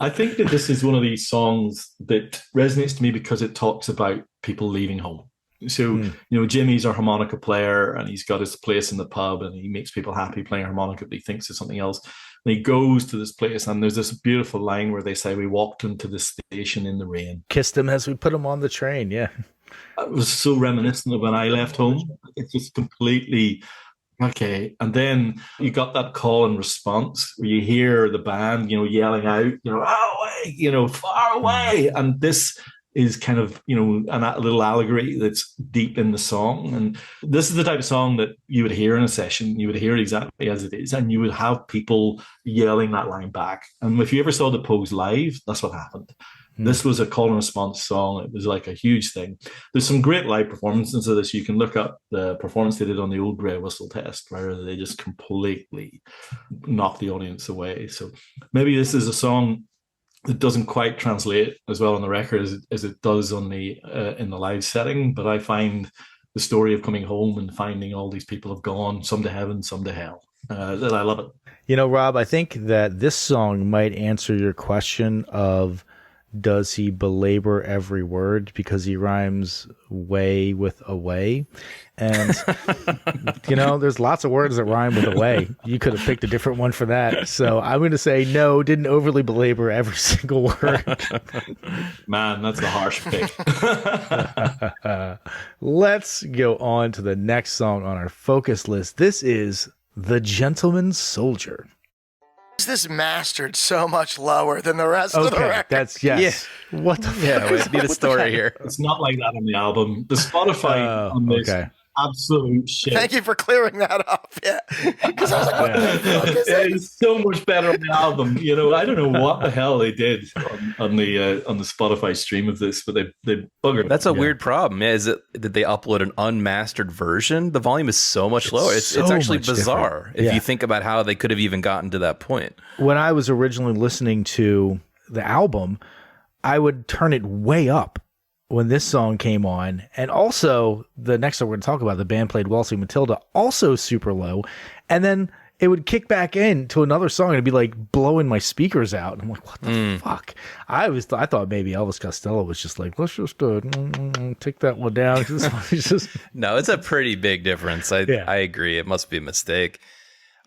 I think that this is one of these songs that resonates to me because it talks about people leaving home. So, you know, Jimmy's our harmonica player and he's got his place in the pub and he makes people happy playing harmonica, but he thinks of something else. And he goes to this place and there's this beautiful line where they say, we walked him to the station in the rain. Kissed him as we put him on the train, yeah. It was so reminiscent of when I left home. It's just completely, okay. And then you got that call and response where you hear the band, you know, yelling out, you know, away, you know, far away. And this is kind of, you know, a little allegory that's deep in the song. And this is the type of song that you would hear in a session. You would hear it exactly as it is. And you would have people yelling that line back. And if you ever saw the Pogues live, that's what happened. This was a call and response song. It was like a huge thing. There's some great live performances of this. You can look up the performance they did on the Old Grey Whistle Test, where they just completely knocked the audience away. So maybe this is a song that doesn't quite translate as well on the record as it does on the in the live setting. But I find the story of coming home and finding all these people have gone, some to heaven, some to hell. That I love it. You know, Rob, I think that this song might answer your question of, does he belabor every word, because he rhymes way with away. And, you know, there's lots of words that rhyme with away. You could have picked a different one for that. So I'm going to say no, didn't overly belabor every single word. Man, that's a harsh pick. Let's go on to the next song on our focus list. This is The Gentleman's Soldier. This mastered so much lower than the rest of the record. That's yes. Yeah. What the fuck? We need a story here. It's not like that on the album. The Spotify on this absolute shit. Thank you for clearing that up. Yeah, because I was like, what the fuck is it? It's so much better on the album. You know, I don't know what the hell they did on the Spotify stream of this, but they buggered. That's a weird problem. Yeah, is it that they upload an unmastered version? The volume is so much lower. It's actually bizarre if you think about how they could have even gotten to that point. When I was originally listening to the album, I would turn it way up when this song came on. And also, the next song we're going to talk about, the band played Waltzing Matilda, also super low. And then it would kick back in to another song and it'd be like blowing my speakers out. And I'm like, what the fuck? I thought maybe Elvis Costello was just like, let's just take that one down. No, it's a pretty big difference. I agree. It must be a mistake.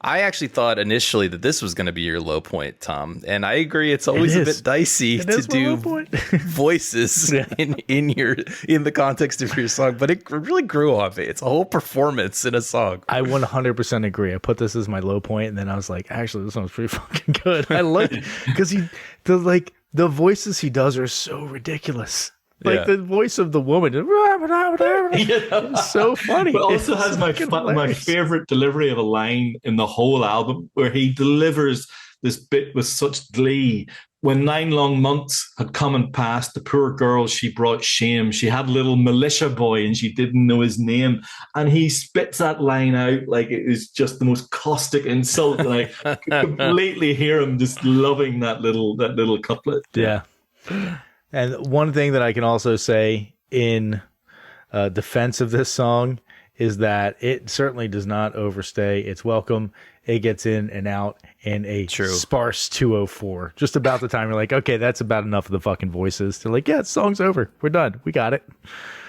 I actually thought initially that this was going to be your low point, Tom, and I agree. It's always a bit dicey to do voices in the context of your song, but it really grew on me. It's a whole performance in a song. I 100% agree. I put this as my low point, and then I was like, actually, this one's pretty fucking good. I like it because the voices he does are so ridiculous. Like the voice of the woman, it's so funny. But also has my favorite delivery of a line in the whole album, where he delivers this bit with such glee. When 9 long months had come and passed, the poor girl she brought shame. She had a little militia boy and she didn't know his name. And he spits that line out like it is just the most caustic insult. And I could completely hear him just loving that little couplet. Yeah. And one thing that I can also say in defense of this song is that it certainly does not overstay its welcome. It gets in and out in a sparse 204. Just about the time you're like, okay, that's about enough of the fucking voices. They're like, yeah, the song's over. We're done. We got it.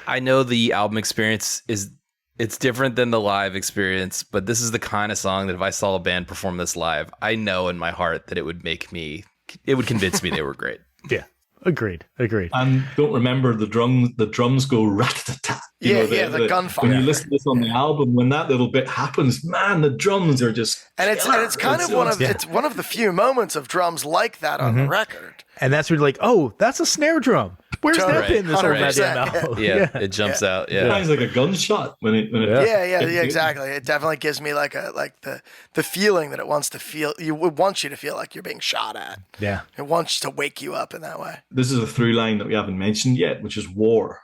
I know the album experience it's different than the live experience, but this is the kind of song that if I saw a band perform this live, I know in my heart that it would convince me they were great. Yeah. Agreed. And don't remember the drums go rat-a-tat-tat. The gunfire. When you listen to this on the album, when that little bit happens, man, the drums are just it's kind of one of the few moments of drums like that on the record. And that's where you're like, oh, that's a snare drum. Where's that been this whole goddamn album? Yeah, it jumps out. Yeah, it sounds like a gunshot when it. Exactly. It definitely gives me like the feeling that it wants to feel. It wants you to feel like you're being shot at. Yeah, it wants to wake you up in that way. This is a through line that we haven't mentioned yet, which is war.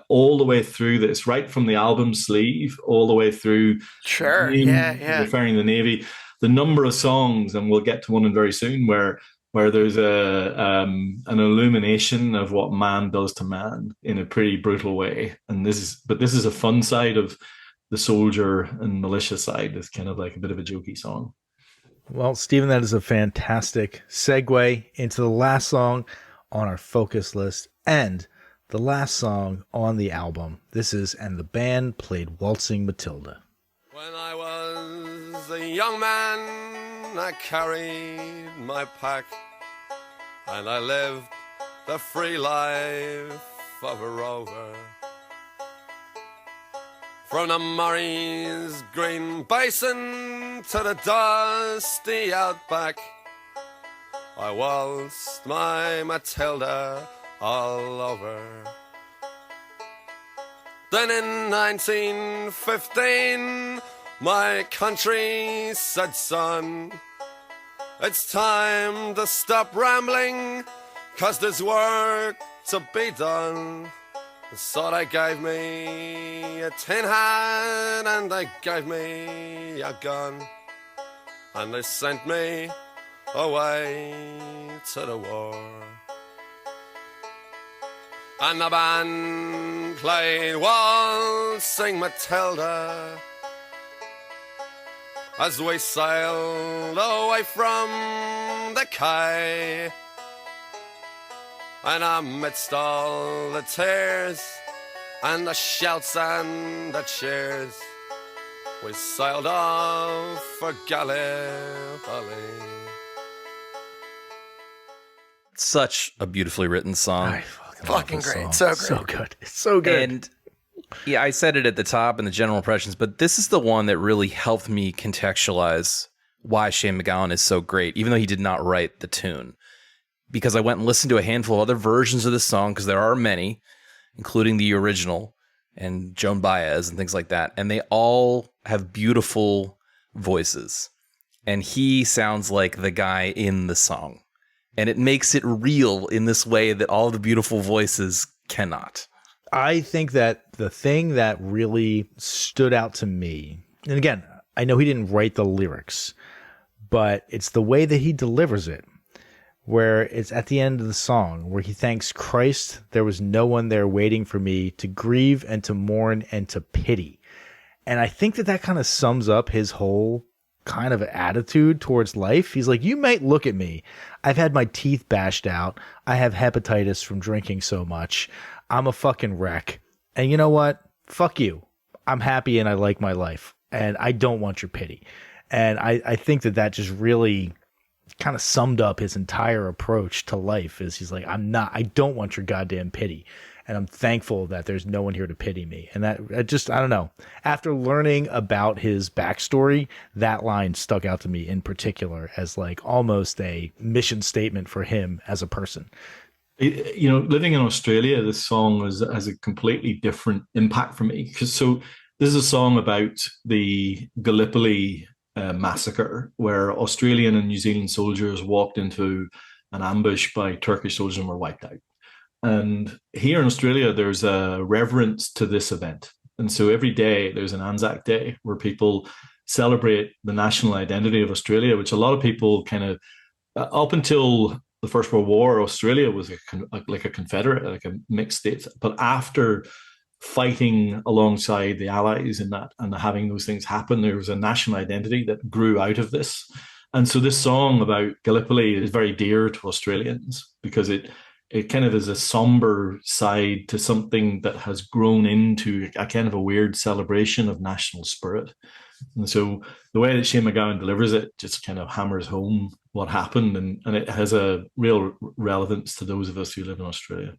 All the way through this, right from the album sleeve, all the way through. Sure. Referring to the Navy, the number of songs, and we'll get to one very soon where there's an illumination of what man does to man in a pretty brutal way. And this is a fun side of the soldier and militia side. It's kind of like a bit of a jokey song. Well, Stephen, that is a fantastic segue into the last song on our focus list and the last song on the album. This is And the Band Played Waltzing Matilda. When I was a young man, I carried my pack, and I lived the free life of a rover. From the Murray's green basin to the dusty outback, I waltzed my Matilda all over. Then in 1915, my country said, son, it's time to stop rambling, 'cause there's work to be done. So they gave me a tin hat and they gave me a gun, and they sent me away to the war. And the band played Waltzing Matilda as we sailed away from the quay. And amidst all the tears and the shouts and the cheers, we sailed off for Gallipoli. Such a beautifully written song. Fucking great. So great. So good. It's so good. And yeah, I said it at the top in the general impressions, but this is the one that really helped me contextualize why Shane McGowan is so great, even though he did not write the tune. Because I went and listened to a handful of other versions of this song, because there are many, including the original. and Joan Baez and things like that. And they all have beautiful voices. And he sounds like the guy in the song. And it makes it real in this way that all the beautiful voices cannot. I think that the thing that really stood out to me, and again, I know he didn't write the lyrics, but it's the way that he delivers it, where it's at the end of the song where he thanks Christ. There was no one there waiting for me to grieve and to mourn and to pity. And I think that that kind of sums up his whole kind of attitude towards life. He's like, you might look at me. I've had my teeth bashed out. I have hepatitis from drinking so much. I'm a fucking wreck. And you know what? Fuck you. I'm happy and I like my life. And I don't want your pity. And I think that that just really kind of summed up his entire approach to life. Is he's like, I don't want your goddamn pity. And I'm thankful that there's no one here to pity me. And that I don't know. After learning about his backstory, that line stuck out to me in particular as like almost a mission statement for him as a person. You know, living in Australia, this song has a completely different impact for me. So this is a song about the Gallipoli massacre, where Australian and New Zealand soldiers walked into an ambush by Turkish soldiers and were wiped out. And here in Australia, there's a reverence to this event. And so every day there's an Anzac Day where people celebrate the national identity of Australia, which a lot of people kind of, up until the First World War, Australia was like a confederate, like a mixed state. But after fighting alongside the Allies in that and having those things happen, there was a national identity that grew out of this. And so this song about Gallipoli is very dear to Australians because it kind of is a somber side to something that has grown into a kind of a weird celebration of national spirit. And so the way that Shane McGowan delivers it just kind of hammers home what happened, and it has a real relevance to those of us who live in Australia.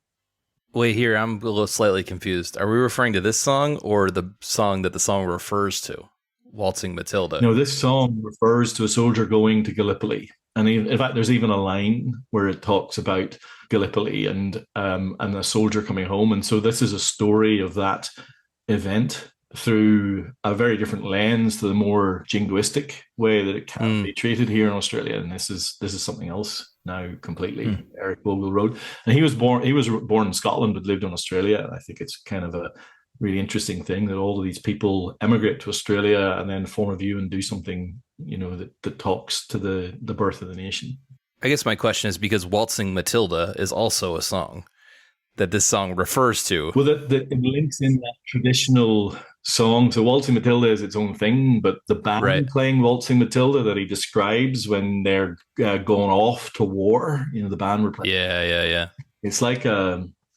Wait, here, I'm a little slightly confused. Are we referring to this song or the song that the song refers to, Waltzing Matilda? No, this song refers to a soldier going to Gallipoli. And in fact, there's even a line where it talks about Gallipoli and a soldier coming home. And so this is a story of that event through a very different lens to the more jingoistic way that it can be treated here in Australia. And this is something else now completely. Eric Bogle Road. And he was born in Scotland but lived in Australia. I think it's kind of a really interesting thing that all of these people emigrate to Australia and then form a view and do something, you know, that talks to the birth of the nation. I guess my question is because Waltzing Matilda is also a song that this song refers to. Well, it links in that traditional song. So Waltzing Matilda is its own thing, but the band playing Waltzing Matilda that he describes when they're going off to war, you know, the band were playing. Yeah. It's like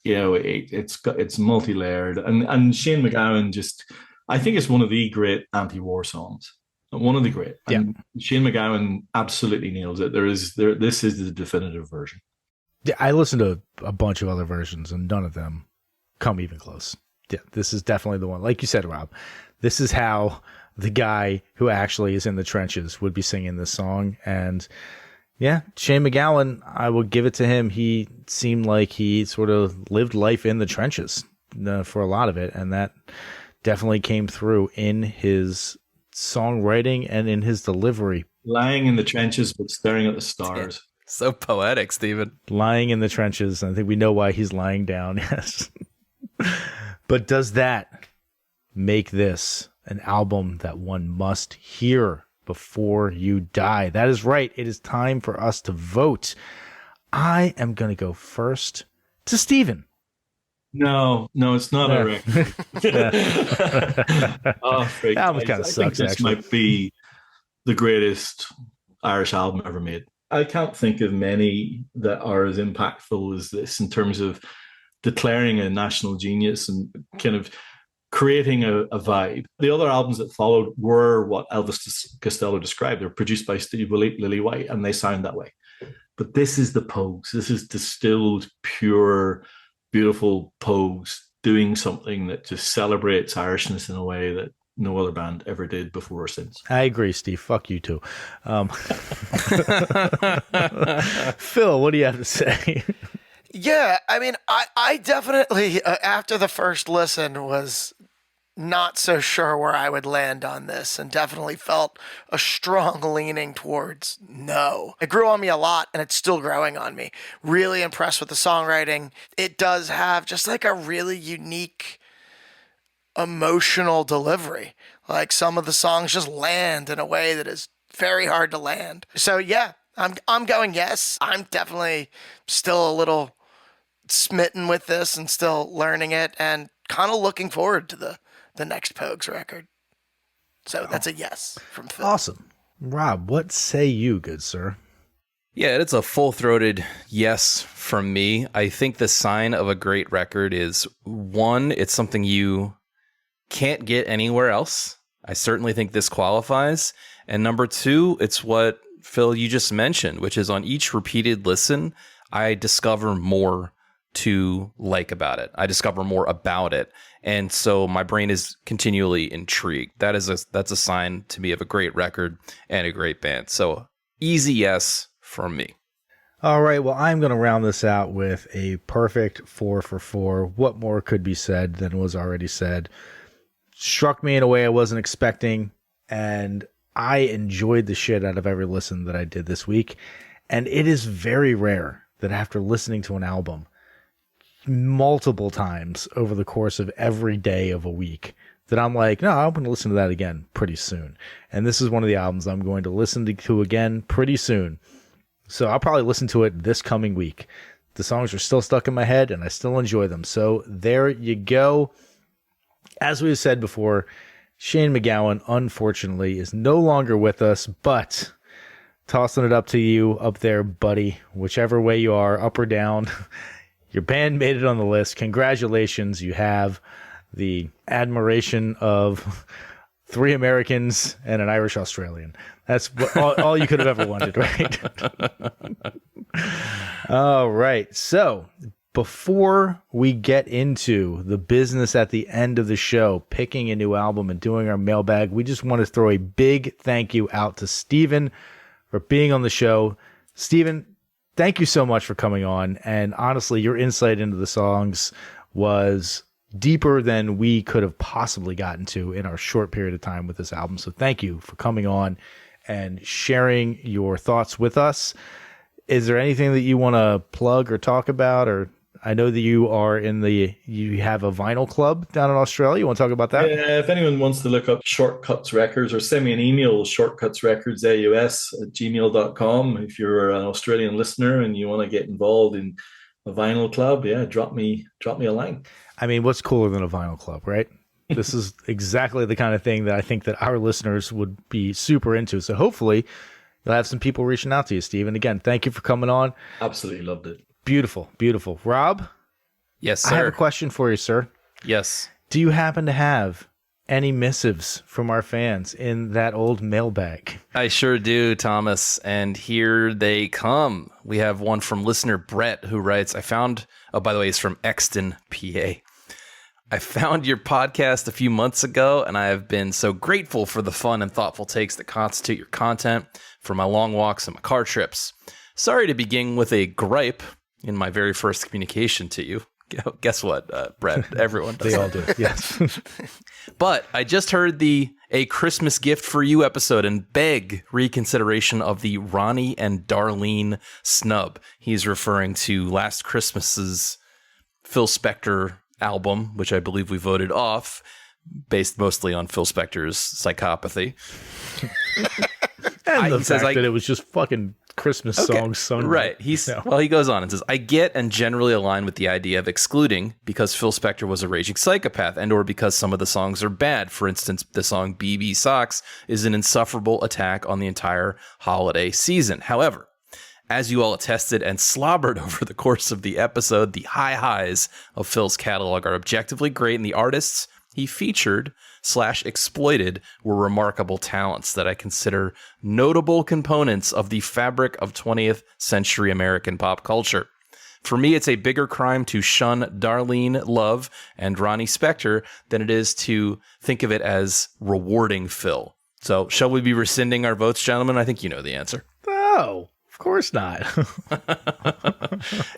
it's multi-layered, and Shane McGowan I think it's one of the great anti-war songs. One of the great. Yeah. And Shane McGowan absolutely nails it. This is the definitive version. Yeah, I listened to a bunch of other versions and none of them come even close. Yeah, this is definitely the one. Like you said, Rob, this is how the guy who actually is in the trenches would be singing this song. And yeah, Shane McGowan, I will give it to him. He seemed like he sort of lived life in the trenches for a lot of it. And that definitely came through in his songwriting and in his delivery. Lying in the trenches but staring at the stars. So poetic, Stephen. Lying in the trenches. I think we know why he's lying down. Yes. But does that make this an album that one must hear before you die? That is right. It is time for us to vote. I am going to go first to Stephen. No, it's not a record. That album kind of sucks, this actually. might be the greatest Irish album ever made. I can't think of many that are as impactful as this in terms of declaring a national genius and kind of creating a vibe. The other albums that followed were what Elvis Costello described. They're produced by Steve Lillywhite, and they sound that way. But this is the Pogues. This is distilled, pure, beautiful Pogues doing something that just celebrates Irishness in a way that no other band ever did before or since. I agree, Steve. Fuck you too. Phil, what do you have to say? Yeah, I mean, I definitely, after the first listen, was not so sure where I would land on this and definitely felt a strong leaning towards no. It grew on me a lot and it's still growing on me. Really impressed with the songwriting. It does have just like a really unique emotional delivery. Like some of the songs just land in a way that is very hard to land. So yeah, I'm going yes. I'm definitely still a little smitten with this and still learning it and kind of looking forward to the next Pogues record. So that's a yes from Phil. Awesome. Rob, what say you, good sir? Yeah, it's a full-throated yes from me. I think the sign of a great record is, one, it's something you can't get anywhere else. I certainly think this qualifies. And number two, it's what, Phil, you just mentioned, which is on each repeated listen, I discover more to like about it. I discover more about it. And so my brain is continually intrigued. That's a sign to me of a great record and a great band. So easy yes from me. All right, well, I'm going to round this out with a perfect 4 for 4. What more could be said than was already said? Struck me in a way I wasn't expecting, and I enjoyed the shit out of every listen that I did this week. And it is very rare that after listening to an album multiple times over the course of every day of a week that I'm like, no, I'm going to listen to that again pretty soon. And this is one of the albums I'm going to listen to again pretty soon. So I'll probably listen to it this coming week. The songs are still stuck in my head and I still enjoy them. So there you go. As we said before, Shane McGowan, unfortunately, is no longer with us, but tossing it up to you up there, buddy, whichever way you are, up or down. Your band made it on the list. Congratulations. You have the admiration of 3 Americans and an Irish Australian. That's all you could have ever wanted, right? All right. So before we get into the business at the end of the show, picking a new album and doing our mailbag, we just want to throw a big thank you out to Steven for being on the show. Steven, thank you so much for coming on. And honestly, your insight into the songs was deeper than we could have possibly gotten to in our short period of time with this album. So thank you for coming on and sharing your thoughts with us. Is there anything that you want to plug or talk about? Or I know that you have a vinyl club down in Australia. You want to talk about that? Yeah, if anyone wants to look up Shortcuts Records or send me an email, shortcutsrecordsaus@gmail.com. If you're an Australian listener and you want to get involved in a vinyl club, yeah, drop me a line. I mean, what's cooler than a vinyl club, right? This is exactly the kind of thing that I think that our listeners would be super into. So hopefully you'll have some people reaching out to you, Steve. And again, thank you for coming on. Absolutely loved it. Beautiful, beautiful. Rob? Yes, sir. I have a question for you, sir. Yes. Do you happen to have any missives from our fans in that old mailbag? I sure do, Thomas. And here they come. We have one from listener Brett who writes, by the way, he's from Exton, PA. I found your podcast a few months ago, and I have been so grateful for the fun and thoughtful takes that constitute your content for my long walks and my car trips. Sorry to begin with a gripe in my very first communication to you. Guess what, Brett? Everyone does. They all do, yes. But I just heard the A Christmas Gift for You episode and beg reconsideration of the Ronnie and Darlene snub. He's referring to last Christmas's Phil Spector album, which I believe we voted off, based mostly on Phil Spector's psychopathy. And the fact that it was just fucking Christmas songs sung. Right. He goes on and says, I get and generally align with the idea of excluding because Phil Spector was a raging psychopath and or because some of the songs are bad. For instance, the song BB Socks is an insufferable attack on the entire holiday season. However, as you all attested and slobbered over the course of the episode, the high highs of Phil's catalog are objectively great, and the artists he featured / exploited were remarkable talents that I consider notable components of the fabric of 20th century American pop culture. For me, it's a bigger crime to shun Darlene Love and Ronnie Spector than it is to think of it as rewarding Phil. So shall we be rescinding our votes, gentlemen? I think you know the answer. Oh, Of course not.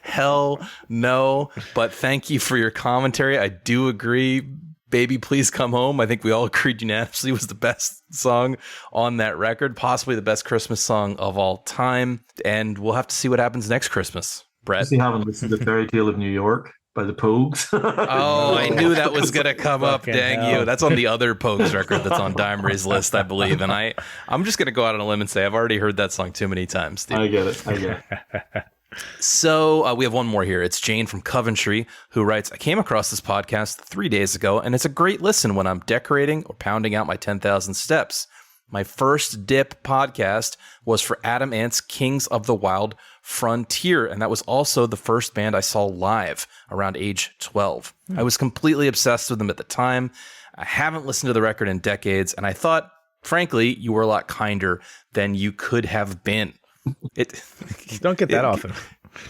Hell no. But thank you for your commentary. I do agree. Baby, Please Come Home. I think we all agreed unanimously was the best song on that record, possibly the best Christmas song of all time. And we'll have to see what happens next Christmas. Brett? You haven't listened to Fairy Tale of New York by the Pogues? Oh, I knew that was going to come up. Fucking Dang hell. you. That's on the other Pogues record that's on Dimery's list, I believe. And I'm just going to go out on a limb and say I've already heard that song too many times, Steve. I get it. So we have one more here. It's Jane from Coventry who writes, I came across this podcast 3 days ago, and it's a great listen when I'm decorating or pounding out my 10,000 steps. My first dip podcast was for Adam Ant's Kings of the Wild Frontier, and that was also the first band I saw live around age 12. I was completely obsessed with them at the time. I haven't listened to the record in decades, and I thought, frankly, you were a lot kinder than you could have been. Don't get that often.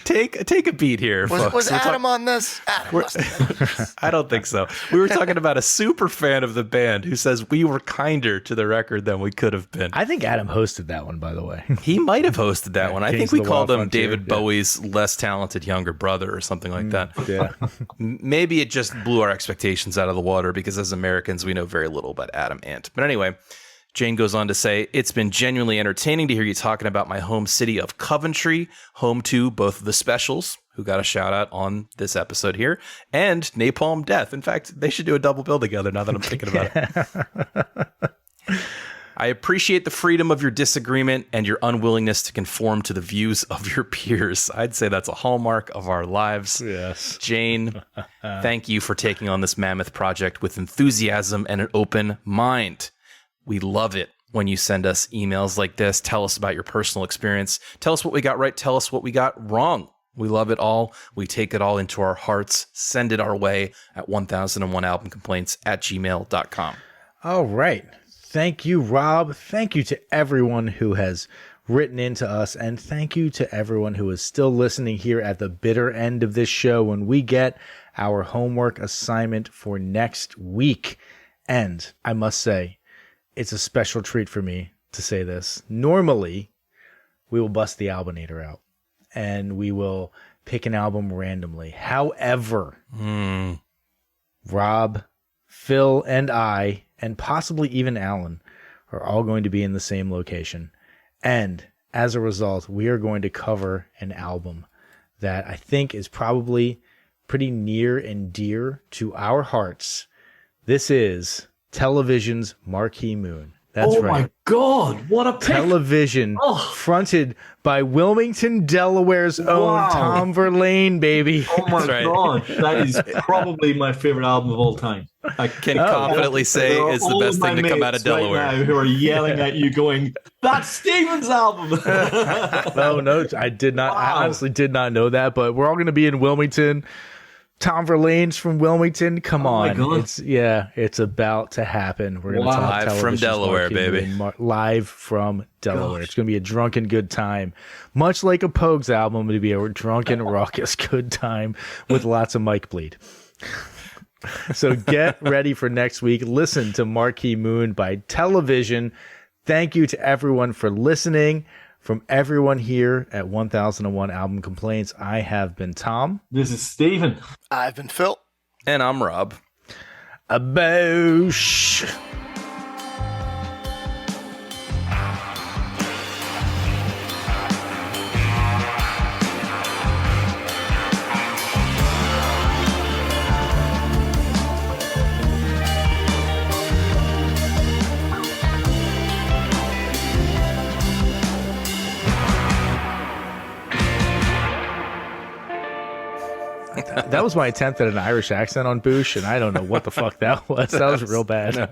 Take a beat here, folks. Was Adam on this? Adam must have been. I don't think so. We were talking about a super fan of the band who says we were kinder to the record than we could have been. I think Adam hosted that one, by the way. He might have hosted that one. I think Kings we of the called Wild him Frontier, David Bowie's less talented younger brother or something like that. Yeah. Maybe it just blew our expectations out of the water because as Americans, we know very little about Adam Ant. But anyway, Jane goes on to say, it's been genuinely entertaining to hear you talking about my home city of Coventry, home to both of the Specials, who got a shout out on this episode here, and Napalm Death. In fact, they should do a double bill together now that I'm thinking about it. I appreciate the freedom of your disagreement and your unwillingness to conform to the views of your peers. I'd say that's a hallmark of our lives. Yes. Jane, thank you for taking on this mammoth project with enthusiasm and an open mind. We love it when you send us emails like this. Tell us about your personal experience. Tell us what we got right. Tell us what we got wrong. We love it all. We take it all into our hearts. Send it our way at 1001albumcomplaints@gmail.com. All right. Thank you, Rob. Thank you to everyone who has written into us. And thank you to everyone who is still listening here at the bitter end of this show when we get our homework assignment for next week. And I must say, it's a special treat for me to say this. Normally, we will bust the Albinator out and we will pick an album randomly. However, Rob, Phil, and I, and possibly even Alan, are all going to be in the same location. And as a result, we are going to cover an album that I think is probably pretty near and dear to our hearts. This is Television's Marquee Moon. That's right. My God, what a pick. Television, fronted by Wilmington, Delaware's own Tom Verlaine, baby. Oh my right. God, that is probably my favorite album of all time. I Can confidently say There are it's the all best of my thing to come out of mates right Delaware. now who are yelling at you going, that's Steven's album. No, I did not. I honestly did not know that, but we're all going to be in Wilmington. Tom Verlaine's from Wilmington. Come my on. God. It's about to happen. We're going to talk Live from Television's Delaware, Marquee baby. Moon, live from Delaware. It's going to be a drunken good time. Much like a Pogues album, it'll be a drunken, raucous good time with lots of mic bleed. So get ready for next week. Listen to Marquee Moon by Television. Thank you to everyone for listening. From everyone here at 1001 Album Complaints, I have been Tom. This is Steven. I've been Phil. And I'm Rob. A boosh. That was my attempt at an Irish accent on Boosh, and I don't know what the fuck that was. That was real bad.